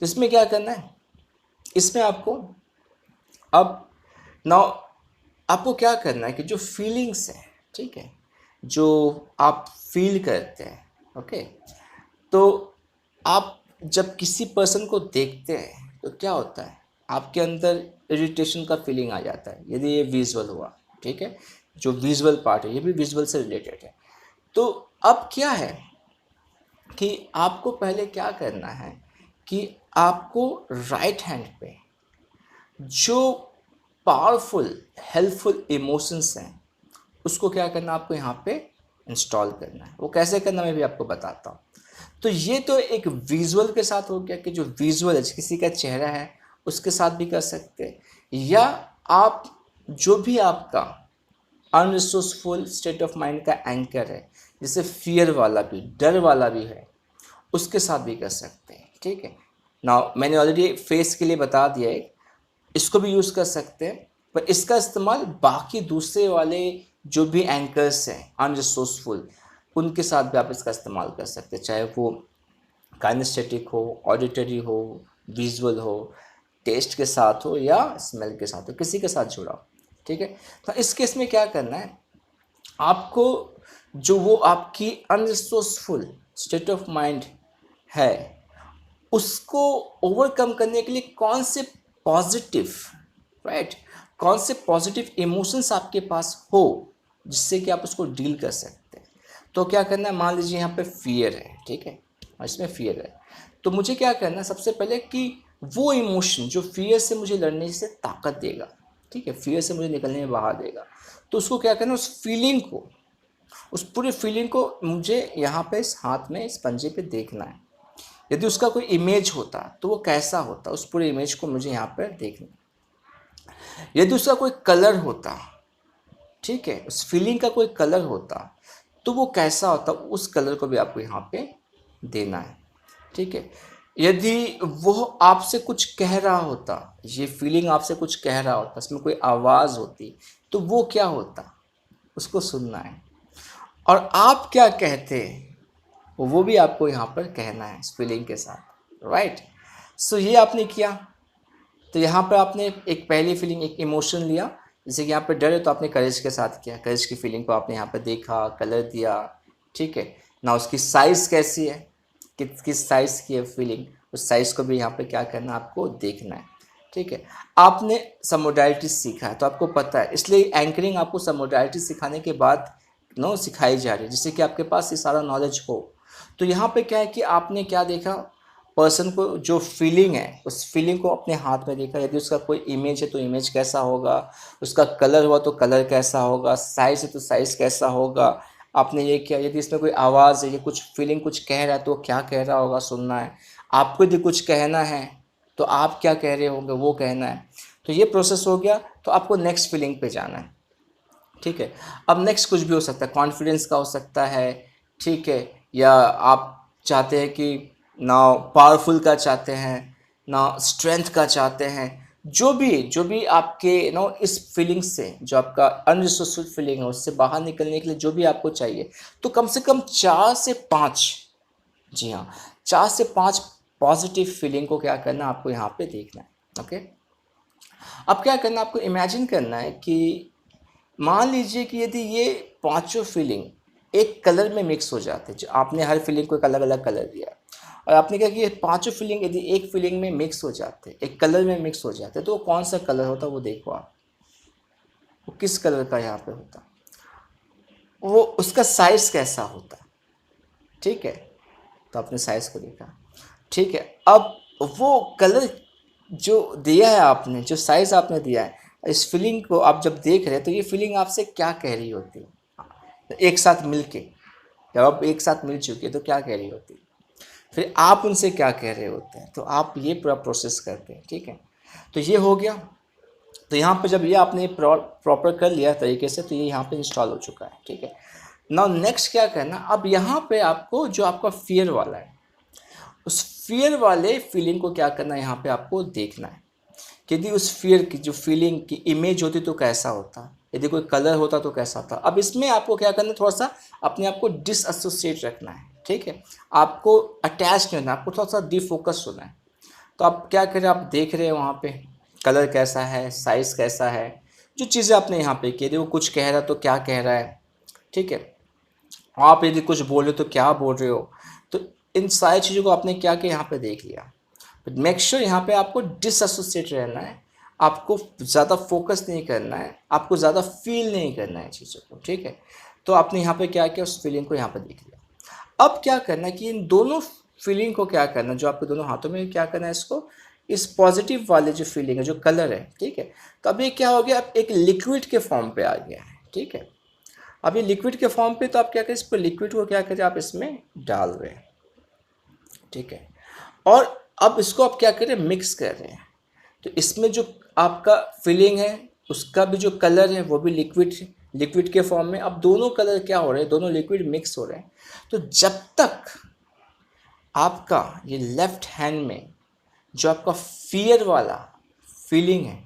तो इसमें क्या करना है, इसमें आपको अब नाउ आपको क्या करना है कि जो फीलिंग्स हैं, ठीक है, जो आप फील करते हैं, ओके, तो आप जब किसी पर्सन को देखते हैं तो क्या होता है, आपके अंदर इरिटेशन का फीलिंग आ जाता है, यदि ये विजुअल हुआ, ठीक है। जो विजुअल पार्ट है ये भी विजुअल से रिलेटेड है। तो अब क्या है कि आपको पहले क्या करना है कि आपको राइट हैंड पे जो पावरफुल हेल्पफुल इमोशंस हैं उसको क्या करना, आपको यहाँ पे इंस्टॉल करना है। वो कैसे करना मैं भी आपको बताता हूँ। तो ये तो एक विजुअल के साथ हो गया कि जो विजुअल है, किसी का चेहरा है उसके साथ भी कर सकते हैं, या आप जो भी आपका अनरिसोर्सफुल स्टेट ऑफ माइंड का एंकर है, जैसे फियर वाला भी, डर वाला भी है, उसके साथ भी कर सकते हैं, ठीक है। नाउ मैंने ऑलरेडी फेस के लिए बता दिया है, इसको भी यूज़ कर सकते हैं, पर इसका इस्तेमाल बाकी दूसरे वाले जो भी एंकर्स हैं अनरिसोर्सफुल, उनके साथ भी आप इसका इस्तेमाल कर सकते हैं, चाहे वो काइनेस्थेटिक हो, ऑडिटरी हो, विजुअल हो, टेस्ट के साथ हो, या स्मेल के साथ हो, किसी के साथ जुड़ा हो, ठीक है। तो इस केस में क्या करना है, आपको जो वो आपकी अनरिसोर्सफुल स्टेट ऑफ माइंड है उसको ओवरकम करने के लिए कौन से पॉजिटिव, राइट, कौन से पॉजिटिव इमोशंस आपके पास हो जिससे कि आप उसको डील कर सकते हैं। तो क्या करना है, मान लीजिए यहाँ पे फियर है, ठीक है, और इसमें फियर है, तो मुझे क्या करना है सबसे पहले कि वो इमोशन जो फियर से मुझे लड़ने से ताकत देगा, ठीक है, फियर से मुझे निकलने में बाहर देगा, तो उसको क्या करना है, उस फीलिंग को, उस पूरे फीलिंग को मुझे यहाँ पे इस हाथ में इस पंजे पे देखना है। यदि उसका कोई इमेज होता तो वो कैसा होता, उस पूरे इमेज को मुझे यहाँ पर देखना। यदि उसका कोई कलर होता, ठीक है, उस फीलिंग का कोई कलर होता तो वो कैसा होता, उस कलर को भी आपको यहाँ पे देना है, ठीक है। यदि वो आपसे कुछ कह रहा होता, ये फीलिंग आपसे कुछ कह रहा होता, उसमें कोई आवाज़ होती, तो वो क्या होता, उसको सुनना है। और आप क्या कहते वो भी आपको यहाँ पर कहना है इस फीलिंग के साथ, राइट। सो ये आपने किया। तो यहाँ पर आपने एक पहली फीलिंग, एक इमोशन लिया, जैसे कि यहाँ पर डर है तो आपने करेज के साथ किया, करेज की फीलिंग को आपने यहाँ पर देखा, कलर दिया, ठीक है ना। उसकी साइज़ कैसी है, किस साइज़ की है फीलिंग, उस साइज़ को भी यहाँ पे क्या करना है, आपको देखना है, ठीक है। आपने सब मोडालिटी सीखा है तो आपको पता है, इसलिए एंकरिंग आपको सब मोडालिटी सिखाने के बाद सिखाई जा रही है, जिससे कि आपके पास ये सारा नॉलेज हो। तो यहाँ पे क्या है कि आपने क्या देखा, पर्सन को जो फीलिंग है उस फीलिंग को अपने हाथ में देखा। यदि उसका कोई इमेज है तो इमेज कैसा होगा, उसका कलर हुआ तो कलर कैसा होगा, साइज़ है तो साइज़ कैसा होगा। आपने ये किया, यदि इसमें कोई आवाज़ है, ये कुछ फीलिंग कुछ कह रहा है तो क्या कह रहा होगा सुनना है। आपको यदि कुछ कहना है तो आप क्या कह रहे होंगे वो कहना है। तो ये प्रोसेस हो गया, तो आपको नेक्स्ट फीलिंग पे जाना है, ठीक है। अब नेक्स्ट कुछ भी हो सकता है, कॉन्फिडेंस का हो सकता है, ठीक है, या आप चाहते हैं कि ना पावरफुल का चाहते हैं, ना स्ट्रेंथ का चाहते हैं, जो भी आपके इस फीलिंग से, जो आपका अनरिसोर्सफुल फीलिंग है उससे बाहर निकलने के लिए जो भी आपको चाहिए, तो कम से कम 4 से 5, जी हाँ, 4 से 5 पॉजिटिव फीलिंग को क्या करना है, आपको यहाँ पे देखना है, ओके। अब क्या करना है, आपको इमेजिन करना है कि मान लीजिए कि यदि ये पांचों फीलिंग एक कलर में मिक्स हो जाते हैं, जो आपने हर फीलिंग को एक अलग अलग कलर दिया, और आपने कहा कि ये पांचों फीलिंग यदि एक फीलिंग में मिक्स हो जाते, एक कलर में मिक्स हो जाते, तो वो कौन सा कलर होता, वो देखो आप, वो किस कलर का यहाँ पे होता, वो उसका साइज कैसा होता, ठीक है। तो आपने साइज को देखा, ठीक है। अब वो कलर जो दिया है आपने, जो साइज आपने दिया है, इस फीलिंग को आप जब देख रहे हैं तो ये फीलिंग आपसे क्या कह रही होती है, एक साथ मिलके, जब आप एक साथ मिल चुके तो क्या कह रही होती है, फिर आप उनसे क्या कह रहे होते हैं, तो आप ये पूरा प्रोसेस करते हैं, ठीक है। तो ये हो गया। तो यहाँ पे जब ये आपने प्रॉपर कर लिया तरीके से, तो ये यहाँ पे इंस्टॉल हो चुका है, ठीक है। नाउ नेक्स्ट क्या करना, अब यहाँ पे आपको जो आपका फियर वाला है, उस फियर वाले फीलिंग को क्या करना है, यहाँ पे आपको देखना है कि यदि उस फियर की जो फीलिंग की इमेज होती तो कैसा होता, यदि कोई कलर होता तो कैसा होता। अब इसमें आपको क्या करना है, थोड़ा सा अपने आप को डिसएसोसिएट रखना है, ठीक है। आपको अटैच नहीं होना, आपको थोड़ा सा डिफोकस होना है। तो आप क्या करें, आप देख रहे हैं वहाँ पे कलर कैसा है, साइज़ कैसा है, जो चीज़ें आपने यहाँ पे की, यदि वो कुछ कह रहा है तो क्या कह रहा है, ठीक है। आप यदि कुछ बोल रहे हो तो क्या बोल रहे हो। तो इन सारी चीज़ों को आपने क्या किया, यहाँ पे देख लिया। बट मेक श्योर यहाँ पे आपको डिसएसोसिएट रहना है, आपको ज़्यादा फोकस नहीं करना है, आपको ज़्यादा फील नहीं करना है चीज़ों को, ठीक है। तो आपने यहाँ पे क्या किया, उस फीलिंग को यहाँ पे देख लिया। अब क्या करना है कि इन दोनों फीलिंग को क्या करना है, जो आपके दोनों हाथों में क्या करना है, इसको इस पॉजिटिव वाले जो फीलिंग है, जो कलर है, ठीक है। तो अब ये क्या हो गया, अब एक लिक्विड के फॉर्म पे आ गया है, ठीक है। अब ये लिक्विड के फॉर्म पे, तो आप क्या करें, इसको लिक्विड को क्या करें, आप इसमें डाल रहे हैं, ठीक है। और अब इसको आप क्या करें, मिक्स कर रहे हैं। तो इसमें जो आपका फीलिंग है उसका भी जो कलर है वो भी लिक्विड के फॉर्म में। अब दोनों कलर क्या हो रहे हैं, दोनों लिक्विड मिक्स हो रहे हैं। तो जब तक आपका ये लेफ्ट हैंड में जो आपका फियर वाला फीलिंग है,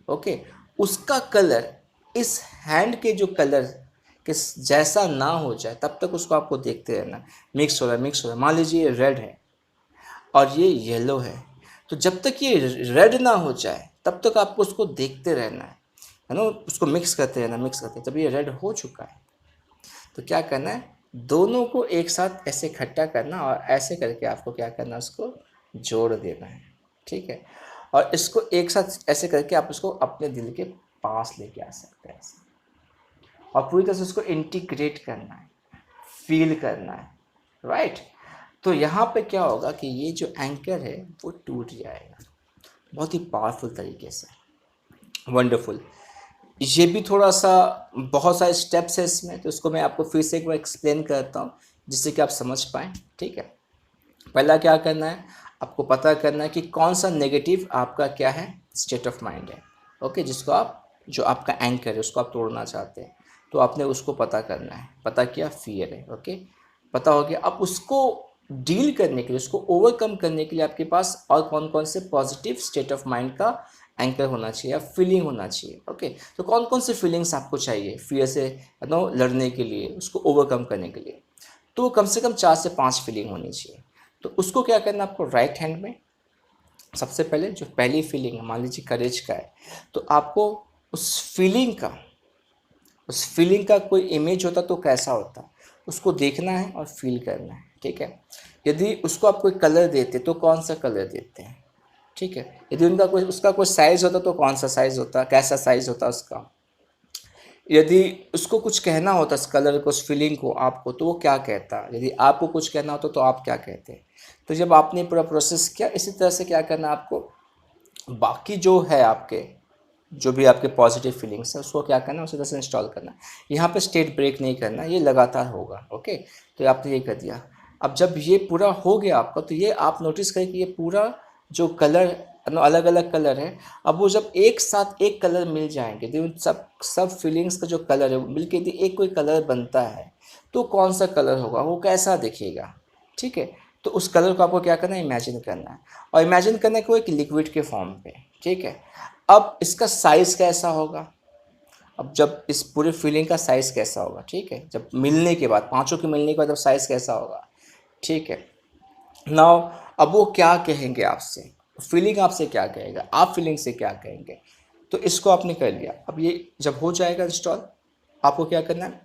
ओके, उसका कलर इस हैंड के जो कलर के जैसा ना हो जाए, तब तक उसको आपको देखते रहना। मिक्स हो रहा है, मिक्स हो रहा है। मान लीजिए ये रेड है और ये येलो है, तो जब तक ये रेड ना हो जाए तब तक आपको उसको देखते रहना है ना, उसको मिक्स करते रहना, मिक्स करते। जब ये रेड हो चुका है तो क्या करना है, दोनों को एक साथ ऐसे इकट्ठा करना और ऐसे करके आपको क्या करना है, उसको जोड़ देना है, ठीक है। और इसको एक साथ ऐसे करके आप उसको अपने दिल के पास लेके आ सकते हैं ऐसे, और पूरी तरह से उसको इंटीग्रेट करना है, फील करना है, राइट। तो यहाँ पे क्या होगा कि ये जो एंकर है वो टूट जाएगा बहुत ही पावरफुल तरीके से। वंडरफुल। ये भी थोड़ा सा, बहुत सारे स्टेप्स है इसमें, तो उसको मैं आपको फिर से एक बार एक्सप्लेन करता हूँ जिससे कि आप समझ पाएँ, ठीक है। पहला क्या करना है, आपको पता करना है कि कौन सा नेगेटिव आपका क्या है, स्टेट ऑफ माइंड है, ओके, जिसको आप, जो आपका एंकर है उसको आप तोड़ना चाहते हैं। तो आपने उसको पता करना है, पता किया फियर है, ओके, पता हो गया। अब उसको डील करने के लिए, उसको ओवरकम करने के लिए आपके पास और कौन कौन से पॉजिटिव स्टेट ऑफ माइंड का एंकर होना चाहिए या फीलिंग होना चाहिए, ओके। तो कौन कौन से फीलिंग्स आपको चाहिए फियर से लड़ने के लिए, उसको ओवरकम करने के लिए। तो वो कम से कम 4 से 5 फीलिंग होनी चाहिए। तो उसको क्या करना है आपको, राइट हैंड में सबसे पहले जो पहली फीलिंग है, मान लीजिए करेज का है, तो आपको उस फीलिंग का कोई इमेज होता तो कैसा होता, उसको देखना है और फील करना है। ठीक है, यदि उसको आप कोई कलर देते तो कौन सा कलर देते हैं। ठीक है, यदि उसका कोई साइज़ होता तो कौन सा साइज़ होता, कैसा साइज़ होता उसका। यदि उसको कुछ कहना होता उस कलर को, उस फीलिंग को आपको, तो वो क्या कहता, यदि आपको कुछ कहना होता तो आप क्या कहते। तो जब आपने पूरा प्रोसेस किया, इसी तरह से क्या करना आपको, बाकी जो है आपके जो भी आपके पॉजिटिव फीलिंग्स है उसको क्या करना, उसी तरह से इंस्टॉल करना। यहाँ पे स्टेट ब्रेक नहीं करना, ये लगातार होगा। ओके, तो आपने ये कर दिया। अब जब ये पूरा हो गया आपका, तो ये आप नोटिस करें कि ये पूरा जो कलर, अलग अलग कलर है, अब वो जब एक साथ एक कलर मिल जाएंगे, तो उन सब फीलिंग्स का जो कलर है वो मिल के यदि एक कोई कलर बनता है, तो कौन सा कलर होगा, वो कैसा दिखेगा। ठीक है, तो उस कलर को आपको क्या करना है, इमेजिन करना है। और इमेजिन करने को एक लिक्विड के फॉर्म पे। ठीक है, अब इसका साइज़ कैसा होगा, अब जब इस पूरे फीलिंग का साइज़ कैसा होगा। ठीक है, जब मिलने के बाद, पांचों के मिलने के बाद जब साइज़ कैसा होगा। ठीक है, नाउ अब वो क्या कहेंगे आपसे, फीलिंग आपसे क्या कहेगा, आप फीलिंग से क्या कहेंगे। तो इसको आपने कर लिया। अब ये जब हो जाएगा इंस्टॉल, आपको क्या करना है,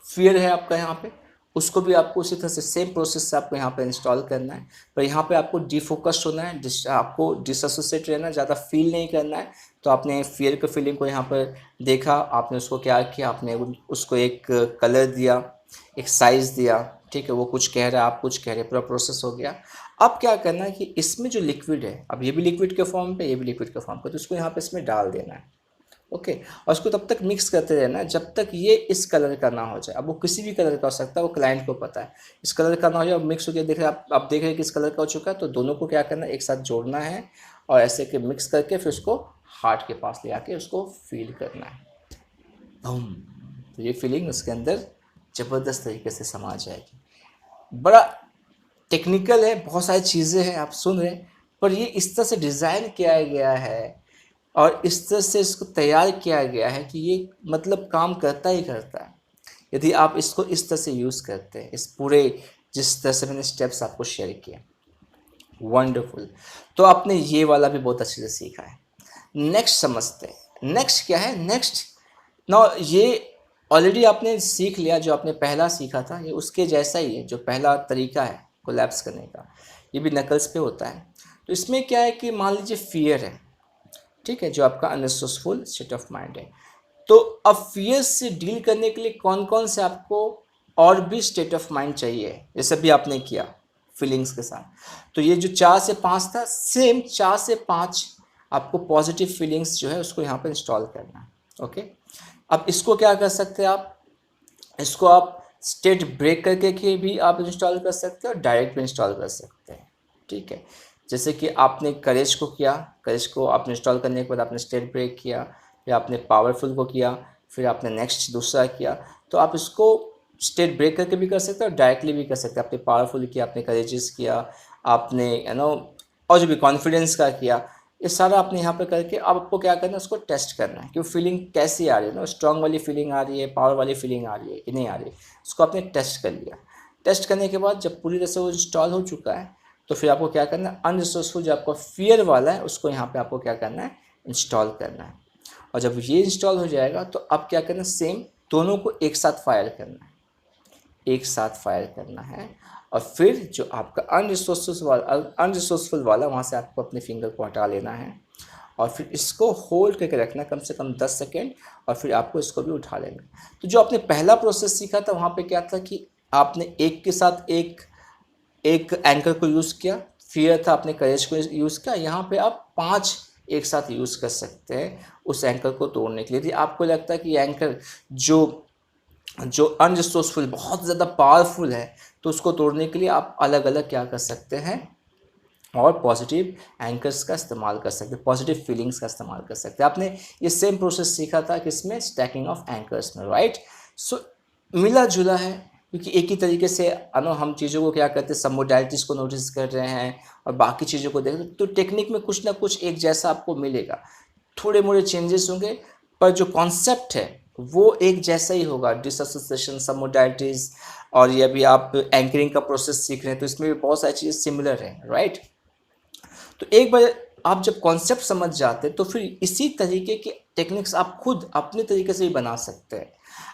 फियर है आपका यहाँ पे, उसको भी आपको उसी तरह से सेम प्रोसेस से आपको यहाँ पे इंस्टॉल करना है। पर यहाँ पे आपको डिफोकस्ड होना है, आपको डिसएसोसिएट रहना है, ज़्यादा फील नहीं करना है। तो आपने फियर के फीलिंग को यहाँ पर देखा, आपने उसको क्या किया, आपने उसको एक कलर दिया, एक साइज़ दिया। ठीक है, वो कुछ कह रहा है, आप कुछ कह रहे हैं, पूरा प्रोसेस हो गया। अब क्या करना है कि इसमें जो लिक्विड है, अब ये भी लिक्विड के फॉर्म पे, ये भी लिक्विड के फॉर्म पे, तो उसको यहाँ पे इसमें डाल देना है। ओके, और उसको तब तक मिक्स करते रहना है जब तक ये इस कलर का ना हो जाए। अब वो किसी भी कलर का हो सकता है, वो क्लाइंट को पता है। इस कलर का ना हो जाए, मिक्स हो गया, देख रहे आप देख रहे हैं कि इस कलर का हो चुका है, तो दोनों को क्या करना है, एक साथ जोड़ना है और ऐसे के मिक्स करके फिर उसको हार्ट के पास ले आके उसको फील करना है। बूम, तो ये फीलिंग उसके अंदर ज़बरदस्त तरीके से समा जाएगी। बड़ा टेक्निकल है, बहुत सारी चीज़ें हैं, आप सुन रहे हैं, पर ये इस तरह से डिज़ाइन किया गया है और इस तरह से इसको तैयार किया गया है कि ये मतलब काम करता ही करता है, यदि आप इसको इस तरह से यूज़ करते हैं। इस पूरे जिस तरह से मैंने स्टेप्स आपको शेयर किए, वंडरफुल। तो आपने ये वाला भी बहुत अच्छे से सीखा है। नेक्स्ट समझते हैं, नेक्स्ट क्या है। नेक्स्ट ना, ये ऑलरेडी आपने सीख लिया, जो आपने पहला सीखा था ये उसके जैसा ही है, जो पहला तरीका है कोलैप्स करने का, ये भी नकल्स पे होता है। तो इसमें क्या है कि मान लीजिए फियर है, ठीक है, जो आपका अनरिसोर्सफुल स्टेट ऑफ माइंड है। तो अब फियर से डील करने के लिए कौन कौन से आपको और भी स्टेट ऑफ माइंड चाहिए, जैसे भी आपने किया फीलिंग्स के साथ। तो ये जो 4 से 5 था, सेम 4 से 5 आपको पॉजिटिव फीलिंग्स जो है उसको यहाँ पर इंस्टॉल करना है। ओके, अब इसको क्या कर सकते हैं आप, इसको आप स्टेट ब्रेक करके के भी आप इंस्टॉल कर सकते हैं और डायरेक्ट भी इंस्टॉल कर सकते हैं। ठीक है, जैसे कि आपने करेज को किया, करेज को आपने इंस्टॉल करने के बाद आपने स्टेट ब्रेक किया, फिर आपने पावरफुल को किया, फिर आपने नेक्स्ट दूसरा किया। तो आप इसको स्टेट ब्रेक करके भी कर सकते हैं और डायरेक्टली भी कर सकते हैं। आपने पावरफुल किया, आपने करेजेस किया, आपने और जो भी कॉन्फिडेंस का किया, ये सारा आपने यहाँ पर करके अब आपको क्या करना है, उसको टेस्ट करना है कि वो फीलिंग कैसी आ रही है ना, स्ट्रांग वाली फीलिंग आ रही है, पावर वाली फीलिंग आ रही है कि नहीं आ रही है। उसको आपने टेस्ट कर लिया। टेस्ट करने के बाद जब पूरी तरह से वो इंस्टॉल हो चुका है, तो फिर आपको क्या करना है, अनरिसोर्सफुल जो आपका फियर वाला है उसको यहाँ पे आपको क्या करना है, इंस्टॉल करना है। और जब ये इंस्टॉल हो जाएगा तो अब क्या करना है, सेम दोनों को एक साथ फायर करना है, एक साथ फायर करना है। और फिर जो आपका अनरिसोर्सफुल वाला वहाँ से आपको अपने फिंगर को हटा लेना है और फिर इसको होल्ड करके रखना कम से कम 10 सेकेंड, और फिर आपको इसको भी उठा लेना। तो जो आपने पहला प्रोसेस सीखा था वहाँ पे क्या था कि आपने एक के साथ एक एंकर को यूज़ किया, फियर था आपने करेज को यूज़ किया। यहाँ पे आप 5 एक साथ यूज़ कर सकते हैं उस एंकर को तोड़ने के लिए। यदि आपको लगता है कि एंकर जो अनरिसोर्सफुल बहुत ज़्यादा पावरफुल है, तो उसको तोड़ने के लिए आप अलग अलग क्या कर सकते हैं, और पॉजिटिव एंकर्स का इस्तेमाल कर सकते हैं, पॉजिटिव फीलिंग्स का इस्तेमाल कर सकते हैं। आपने ये सेम प्रोसेस सीखा था किसमें, स्टैकिंग ऑफ एंकर्स में, राइट। सो मिला जुला है, क्योंकि एक ही तरीके से हम चीज़ों को क्या करते हैं, सब मोडालिटीज़ को नोटिस कर रहे हैं और बाकी चीज़ों को देख रहे हैं, तो टेक्निक में कुछ ना कुछ एक जैसा आपको मिलेगा। थोड़े मोड़े चेंजेस होंगे, पर जो कॉन्सेप्ट है वो एक जैसा ही होगा, डिसोसिएशन, सबमोडालिटीज, और ये अभी आप एंकरिंग का प्रोसेस सीख रहे हैं तो इसमें भी बहुत सारी चीज़ें सिमिलर हैं, राइट। तो एक बार आप जब कॉन्सेप्ट समझ जाते हैं तो फिर इसी तरीके के टेक्निक्स आप खुद अपने तरीके से भी बना सकते हैं।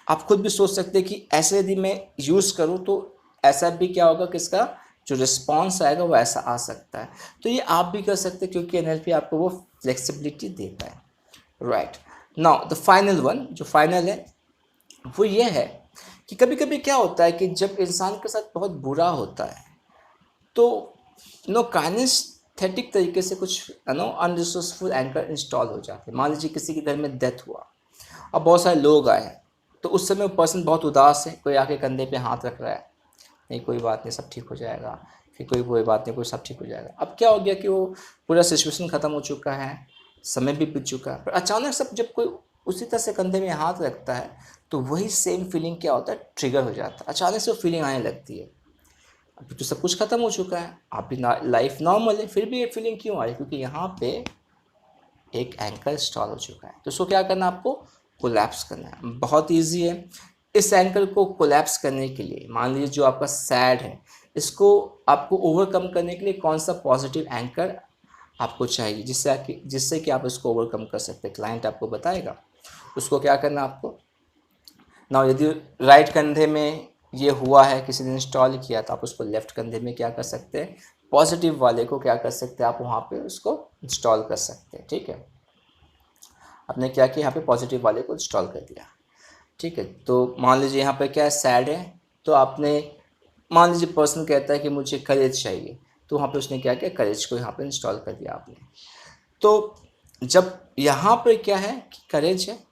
आप खुद भी सोच सकते हैं कि ऐसे यदि मैं यूज़ करूँ तो ऐसा भी क्या होगा कि इसका जो रिस्पॉन्स आएगा वो ऐसा आ सकता है। तो ये आप भी कर सकते हैं क्योंकि एनएलपी आपको वो फ्लेक्सिबिलिटी देता है, right. Now the final one, जो फाइनल है वो ये है कि कभी कभी क्या होता है कि जब इंसान के साथ बहुत बुरा होता है तो काइनेस्थेटिक तरीके से कुछ अनरिसोर्सफुल एंकर इंस्टॉल हो जाते हैं। मान लीजिए किसी के घर में डेथ हुआ और बहुत सारे लोग आए, तो उस समय वो पर्सन बहुत उदास है, कोई आके कंधे पे हाथ रख रहा है, नहीं कोई बात नहीं सब ठीक हो जाएगा, फिर कोई बात नहीं कोई सब ठीक हो जाएगा। अब क्या हो गया कि वो पूरा सिचुएशन ख़त्म हो चुका है, समय भी बीत चुका है, पर अचानक सब जब कोई उसी तरह से कंधे में हाथ रखता है तो वही सेम फीलिंग क्या होता है, ट्रिगर हो जाता है, अचानक से वो फीलिंग आने लगती है। अभी तो सब कुछ खत्म हो चुका है, अभी लाइफ नॉर्मल है, फिर भी ये फीलिंग क्यों आ रही है, क्योंकि यहाँ पे एक एंकर इंस्टॉल हो चुका है। तो उसको क्या करना है, आपको कोलैप्स करना है। बहुत इजी है। इस एंकर को कोलैप्स करने के लिए मान लीजिए जो आपका सैड है, इसको आपको ओवरकम करने के लिए कौन सा पॉजिटिव एंकर आपको चाहिए जिससे कि आप इसको ओवरकम कर सकते हैं, क्लाइंट आपको बताएगा। उसको क्या करना आपको ना, यदि राइट कंधे में ये हुआ है, किसी ने इंस्टॉल किया, तो आप उसको लेफ्ट कंधे में क्या कर सकते हैं, पॉजिटिव वाले को क्या कर सकते हैं, आप वहाँ पे उसको इंस्टॉल कर सकते हैं। ठीक है, आपने क्या किया, यहाँ पे पॉजिटिव वाले को इंस्टॉल कर दिया। ठीक है, तो मान लीजिए यहाँ पे क्या है, सैड है, तो आपने मान लीजिए पर्सन कहता है कि मुझे करेज चाहिए, तो वहाँ पे उसने क्या किया, करेज को यहाँ पे इंस्टॉल कर दिया आपने। तो जब यहाँ पे क्या है कि करेज है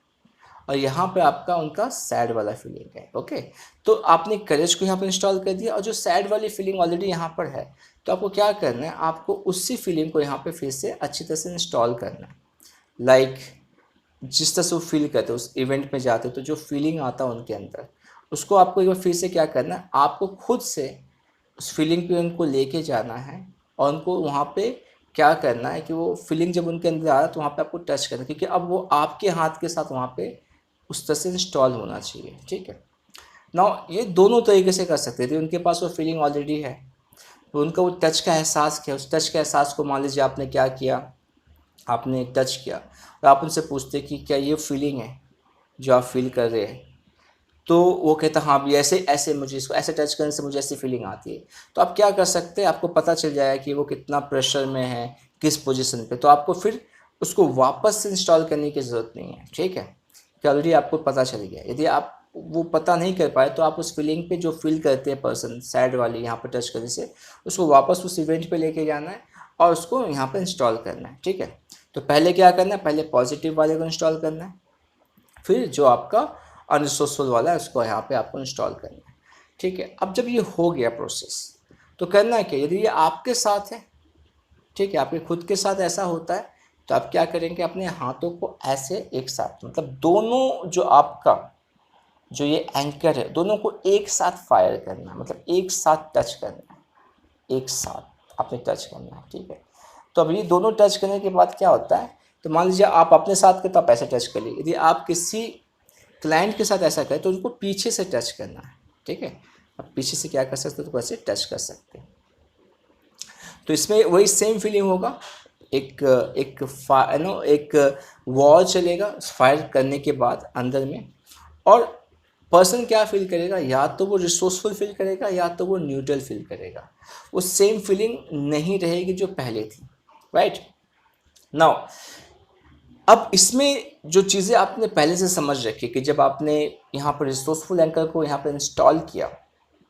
और यहाँ पे आपका उनका सैड वाला फीलिंग है, ओके, तो आपने करेज को यहाँ पे इंस्टॉल कर दिया और जो सैड वाली फीलिंग ऑलरेडी यहाँ पर है, तो आपको क्या करना है, आपको उसी फीलिंग को यहाँ पे फिर से अच्छी तरह से इंस्टॉल करना है। लाइक जिस तरह से वो फील करते हैं, उस इवेंट में जाते तो जो फीलिंग आता है उनके अंदर, उसको आपको एक बार फिर से क्या करना है, आपको खुद से उस फीलिंग पे उनको लेके जाना है और उनको वहाँ पे क्या करना है कि वो फीलिंग जब उनके अंदर आ रहा है तो वहाँ पे आपको टच करना है, क्योंकि अब वो आपके हाथ के साथ वहाँ पे उस तरह से इंस्टॉल होना चाहिए। ठीक है, नाउ ये दोनों तरीके से कर सकते थे। उनके पास वो फीलिंग ऑलरेडी है, तो उनका वो टच का एहसास किया, उस टच के एहसास को मान लीजिए आपने क्या किया, आपने टच किया और आप उनसे पूछते कि क्या ये फीलिंग है जो आप फील कर रहे हैं, तो वो कहता हाँ भी ऐसे ऐसे मुझे इसको ऐसे टच करने से मुझे ऐसी फीलिंग आती है। तो आप क्या कर सकते हैं, आपको पता चल जाएगा कि वो कितना प्रेशर में है, किस पोजीशन पे, तो आपको फिर उसको वापस से इंस्टॉल करने की ज़रूरत नहीं है। ठीक है, कि ऑलरेडी आपको पता चल गया। यदि आप वो पता नहीं कर पाए तो आप उस फीलिंग पे जो फील करते हैं पर्सन सैड वाली, यहाँ पर टच करने से उसको वापस उस इवेंट पे लेके जाना है और उसको यहाँ पर इंस्टॉल करना है। ठीक है, तो पहले क्या करना है, पहले पॉजिटिव वाले को इंस्टॉल करना है, फिर जो आपका अनरिसोर्सफुल वाला है उसको यहाँ पे आपको इंस्टॉल करना है। ठीक है, अब जब ये हो गया प्रोसेस तो करना है क्या, यदि ये आपके साथ है, ठीक है, आपके खुद के साथ ऐसा होता है, तो आप क्या करेंगे, अपने हाथों को ऐसे एक साथ, मतलब दोनों जो आपका जो ये एंकर है दोनों को एक साथ फायर करना है, मतलब एक साथ टच करना है, एक साथ आपने टच करना है। ठीक है, तो अब ये दोनों टच करने के बाद क्या होता है, तो मान लीजिए आप अपने साथ के तो आप ऐसे टच कर लीजिए, यदि आप किसी क्लाइंट के साथ ऐसा करें तो उनको पीछे से टच करना है। ठीक है, आप पीछे से क्या कर सकते हो, तो वैसे टच कर सकते हैं। तो इसमें वही सेम फीलिंग होगा, एक एक वॉल चलेगा फायर करने के बाद अंदर में, और पर्सन क्या फील करेगा, या तो वो रिसोर्सफुल फील करेगा या तो वो न्यूट्रल फील करेगा, वो सेम फीलिंग नहीं रहेगी जो पहले थी। राइट नाउ, अब इसमें जो चीज़ें आपने पहले से समझ रखी कि जब आपने यहाँ पर रिसोर्सफुल एंकर को यहाँ पर इंस्टॉल किया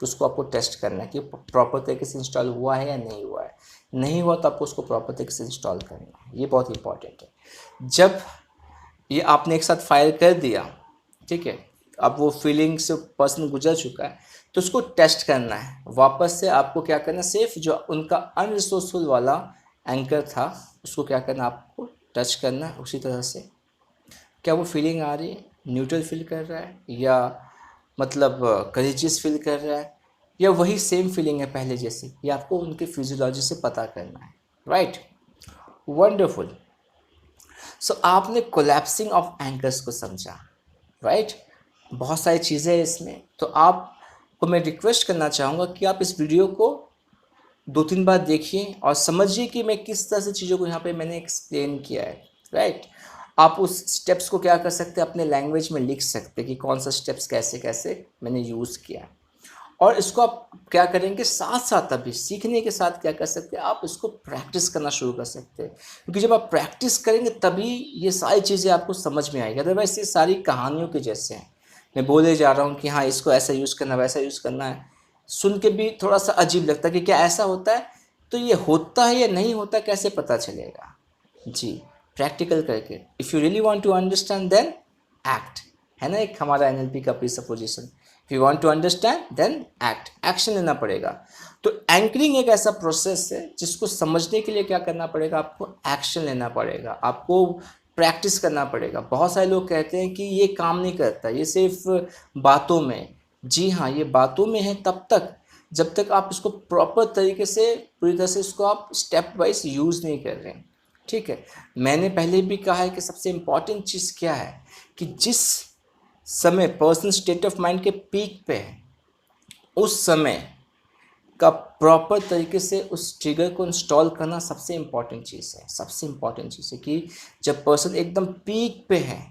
तो उसको आपको टेस्ट करना है कि प्रॉपर तरीके से इंस्टॉल हुआ है या नहीं हुआ है, नहीं हुआ तो आपको उसको प्रॉपर तरीके से इंस्टॉल करना है, ये बहुत इंपॉर्टेंट है। जब ये आपने एक साथ फायर कर दिया, ठीक है, अब वो फीलिंग से पर्सन गुजर चुका है, तो उसको टेस्ट करना है वापस से। आपको क्या करना है, सिर्फ जो उनका अनरिसोर्सफुल वाला एंकर था उसको क्या करना, आपको टच करना है उसी तरह से। क्या वो फीलिंग आ रही है, न्यूट्रल फील कर रहा है या मतलब करेजियस फील कर रहा है, या वही सेम फीलिंग है पहले जैसी, ये आपको उनके फिजियोलॉजी से पता करना है। Right, wonderful. सो आपने कोलैप्सिंग ऑफ एंकर्स को समझा। राइट। बहुत सारी चीज़ें हैं इसमें, तो आपको मैं रिक्वेस्ट करना चाहूँगा कि आप इस वीडियो को 2-3 बार देखिए और समझिए कि मैं किस तरह से चीज़ों को यहाँ पे मैंने एक्सप्लेन किया है, राइट। आप उस स्टेप्स को क्या कर सकते हैं, अपने लैंग्वेज में लिख सकते हैं कि कौन सा स्टेप्स कैसे कैसे मैंने यूज़ किया है। और इसको आप क्या करेंगे, साथ साथ अभी सीखने के साथ क्या कर सकते हैं, आप इसको प्रैक्टिस करना शुरू कर सकते हैं, क्योंकि जब आप प्रैक्टिस करेंगे तभी ये सारी चीज़ें आपको समझ में आएगी। अदरवाइज ये सारी कहानियों के जैसे हैं, मैं बोले जा रहा हूँ कि हाँ इसको ऐसा यूज़ करना वैसा यूज़ करना है, सुन के भी थोड़ा सा अजीब लगता है कि क्या ऐसा होता है, तो ये होता है या नहीं होता कैसे पता चलेगा जी, प्रैक्टिकल करके। If you really want to understand then act, है ना एक हमारा एनएलपी का presupposition. If you want to understand then act, action लेना पड़ेगा। तो एंकरिंग एक ऐसा प्रोसेस है जिसको समझने के लिए क्या करना पड़ेगा, आपको एक्शन लेना पड़ेगा, आपको प्रैक्टिस करना पड़ेगा। बहुत सारे लोग कहते हैं कि ये काम नहीं करता, ये सिर्फ बातों में। जी हाँ, ये बातों में है तब तक जब तक आप इसको प्रॉपर तरीके से पूरी तरह से इसको आप स्टेप वाइज यूज़ नहीं कर रहे हैं, ठीक है। मैंने पहले भी कहा है कि सबसे इम्पॉर्टेंट चीज़ क्या है कि जिस समय पर्सन स्टेट ऑफ माइंड के पीक पे है, उस समय का प्रॉपर तरीके से उस ट्रिगर को इंस्टॉल करना सबसे इम्पॉर्टेंट चीज़ है। सबसे इम्पॉर्टेंट चीज़ है कि जब पर्सन एकदम पीक पे है,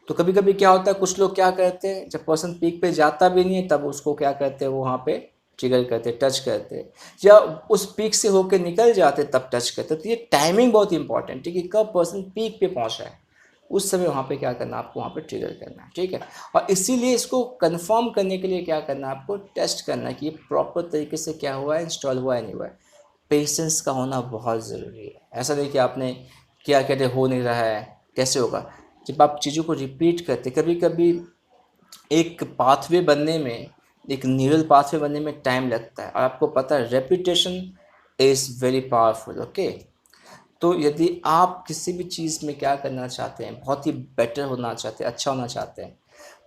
तो कभी कभी क्या होता है, कुछ लोग क्या करते हैं, जब पर्सन पीक पे जाता भी नहीं है तब उसको क्या करते हैं, वो वहाँ पे ट्रिगर करते, टच करते, या उस पीक से होकर निकल जाते तब टच करते। तो ये टाइमिंग बहुत इंपॉर्टेंट है कि कब पर्सन पीक पे पहुँचा है, उस समय वहाँ पे क्या करना, आपको वहाँ पे ट्रिगर करना है, ठीक है। और इसीलिए इसको कंफर्म करने के लिए क्या करना है, आपको टेस्ट करना है कि ये प्रॉपर तरीके से क्या हुआ है, इंस्टॉल हुआ है नहीं हुआ है। पेशेंस का होना बहुत ज़रूरी है। ऐसा नहीं कि आपने क्या कहते हो नहीं रहा है, कैसे होगा। जब आप चीज़ों को रिपीट करते, कभी कभी एक पाथवे बनने में, एक न्यूरल पाथवे बनने में टाइम लगता है, और आपको पता है repetition is very powerful, okay. तो यदि आप किसी भी चीज़ में क्या करना चाहते हैं, बहुत ही बेटर होना चाहते हैं, अच्छा होना चाहते हैं,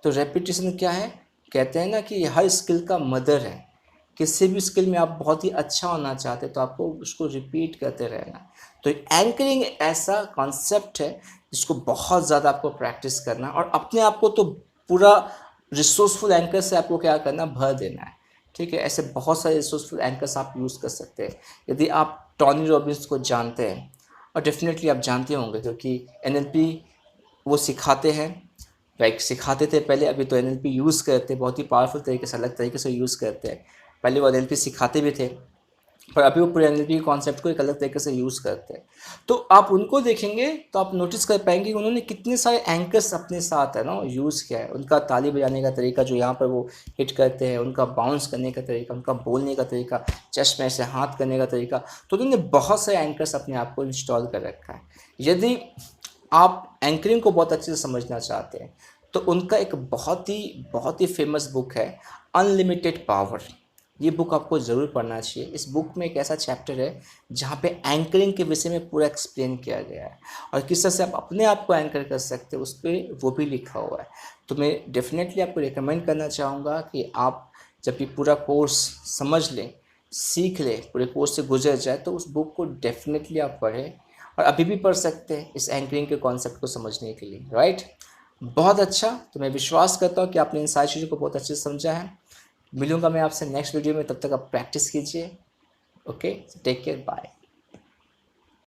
तो रेपिटेशन क्या है, कहते हैं ना कि हर स्किल का मदर है। किसी भी स्किल में आप बहुत ही अच्छा होना चाहते हैं तो आपको उसको रिपीट करते रहना। तो एंकरिंग ऐसा कॉन्सेप्ट है जिसको बहुत ज़्यादा आपको प्रैक्टिस करना, और अपने आप को तो पूरा रिसोर्सफुल एंकर से आपको क्या करना, भर देना है, ठीक है। ऐसे बहुत सारे रिसोर्सफुल एंकर्स आप यूज़ कर सकते हैं। यदि आप टॉनी रॉबिन्स को जानते हैं, और डेफिनेटली आप जानते होंगे क्योंकि एनएलपी वो सिखाते हैं, लाइक सिखाते थे पहले, अभी तो एनएलपी यूज़ करते हैं बहुत ही पावरफुल तरीके से, अलग तरीके से यूज़ करते हैं। पहले वो एनएलपी सिखाते भी थे, पर अभी वो पूरे एनएलपी के कॉन्सेप्ट को एक अलग तरीके से यूज़ करते हैं। तो आप उनको देखेंगे तो आप नोटिस कर पाएंगे कि उन्होंने कितने सारे एंकर्स अपने साथ है ना यूज़ किया है। उनका ताली बजाने का तरीका जो यहाँ पर वो हिट करते हैं, उनका बाउंस करने का तरीका, उनका बोलने का तरीका, चेस्ट में ऐसे हाथ करने का तरीका, तो उन्होंने बहुत सारे एंकर्स अपने आप को इंस्टॉल कर रखा है। यदि आप एंकरिंग को बहुत अच्छे से समझना चाहते हैं तो उनका एक बहुत ही फेमस बुक है अनलिमिटेड पावर। ये बुक आपको ज़रूर पढ़ना चाहिए। इस बुक में एक ऐसा चैप्टर है जहाँ पे एंकरिंग के विषय में पूरा एक्सप्लेन किया गया है, और किस तरह से आप अपने आप को एंकर कर सकते हैं उस पर वो भी लिखा हुआ है। तो मैं डेफिनेटली आपको रिकमेंड करना चाहूँगा कि आप जब ये पूरा कोर्स समझ लें, सीख लें, पूरे कोर्स से गुजर जाए, तो उस बुक को डेफिनेटली आप पढ़ें, और अभी भी पढ़ सकते हैं इस एंकरिंग के कॉन्सेप्ट को समझने के लिए, राइट। बहुत अच्छा। तो मैं विश्वास करता हूँ कि आपने इन सारी चीज़ों को बहुत अच्छे से समझा है। मिलूंगा मैं आपसे नेक्स्ट वीडियो में, तब तक आप प्रैक्टिस कीजिए। Okay, take care, bye.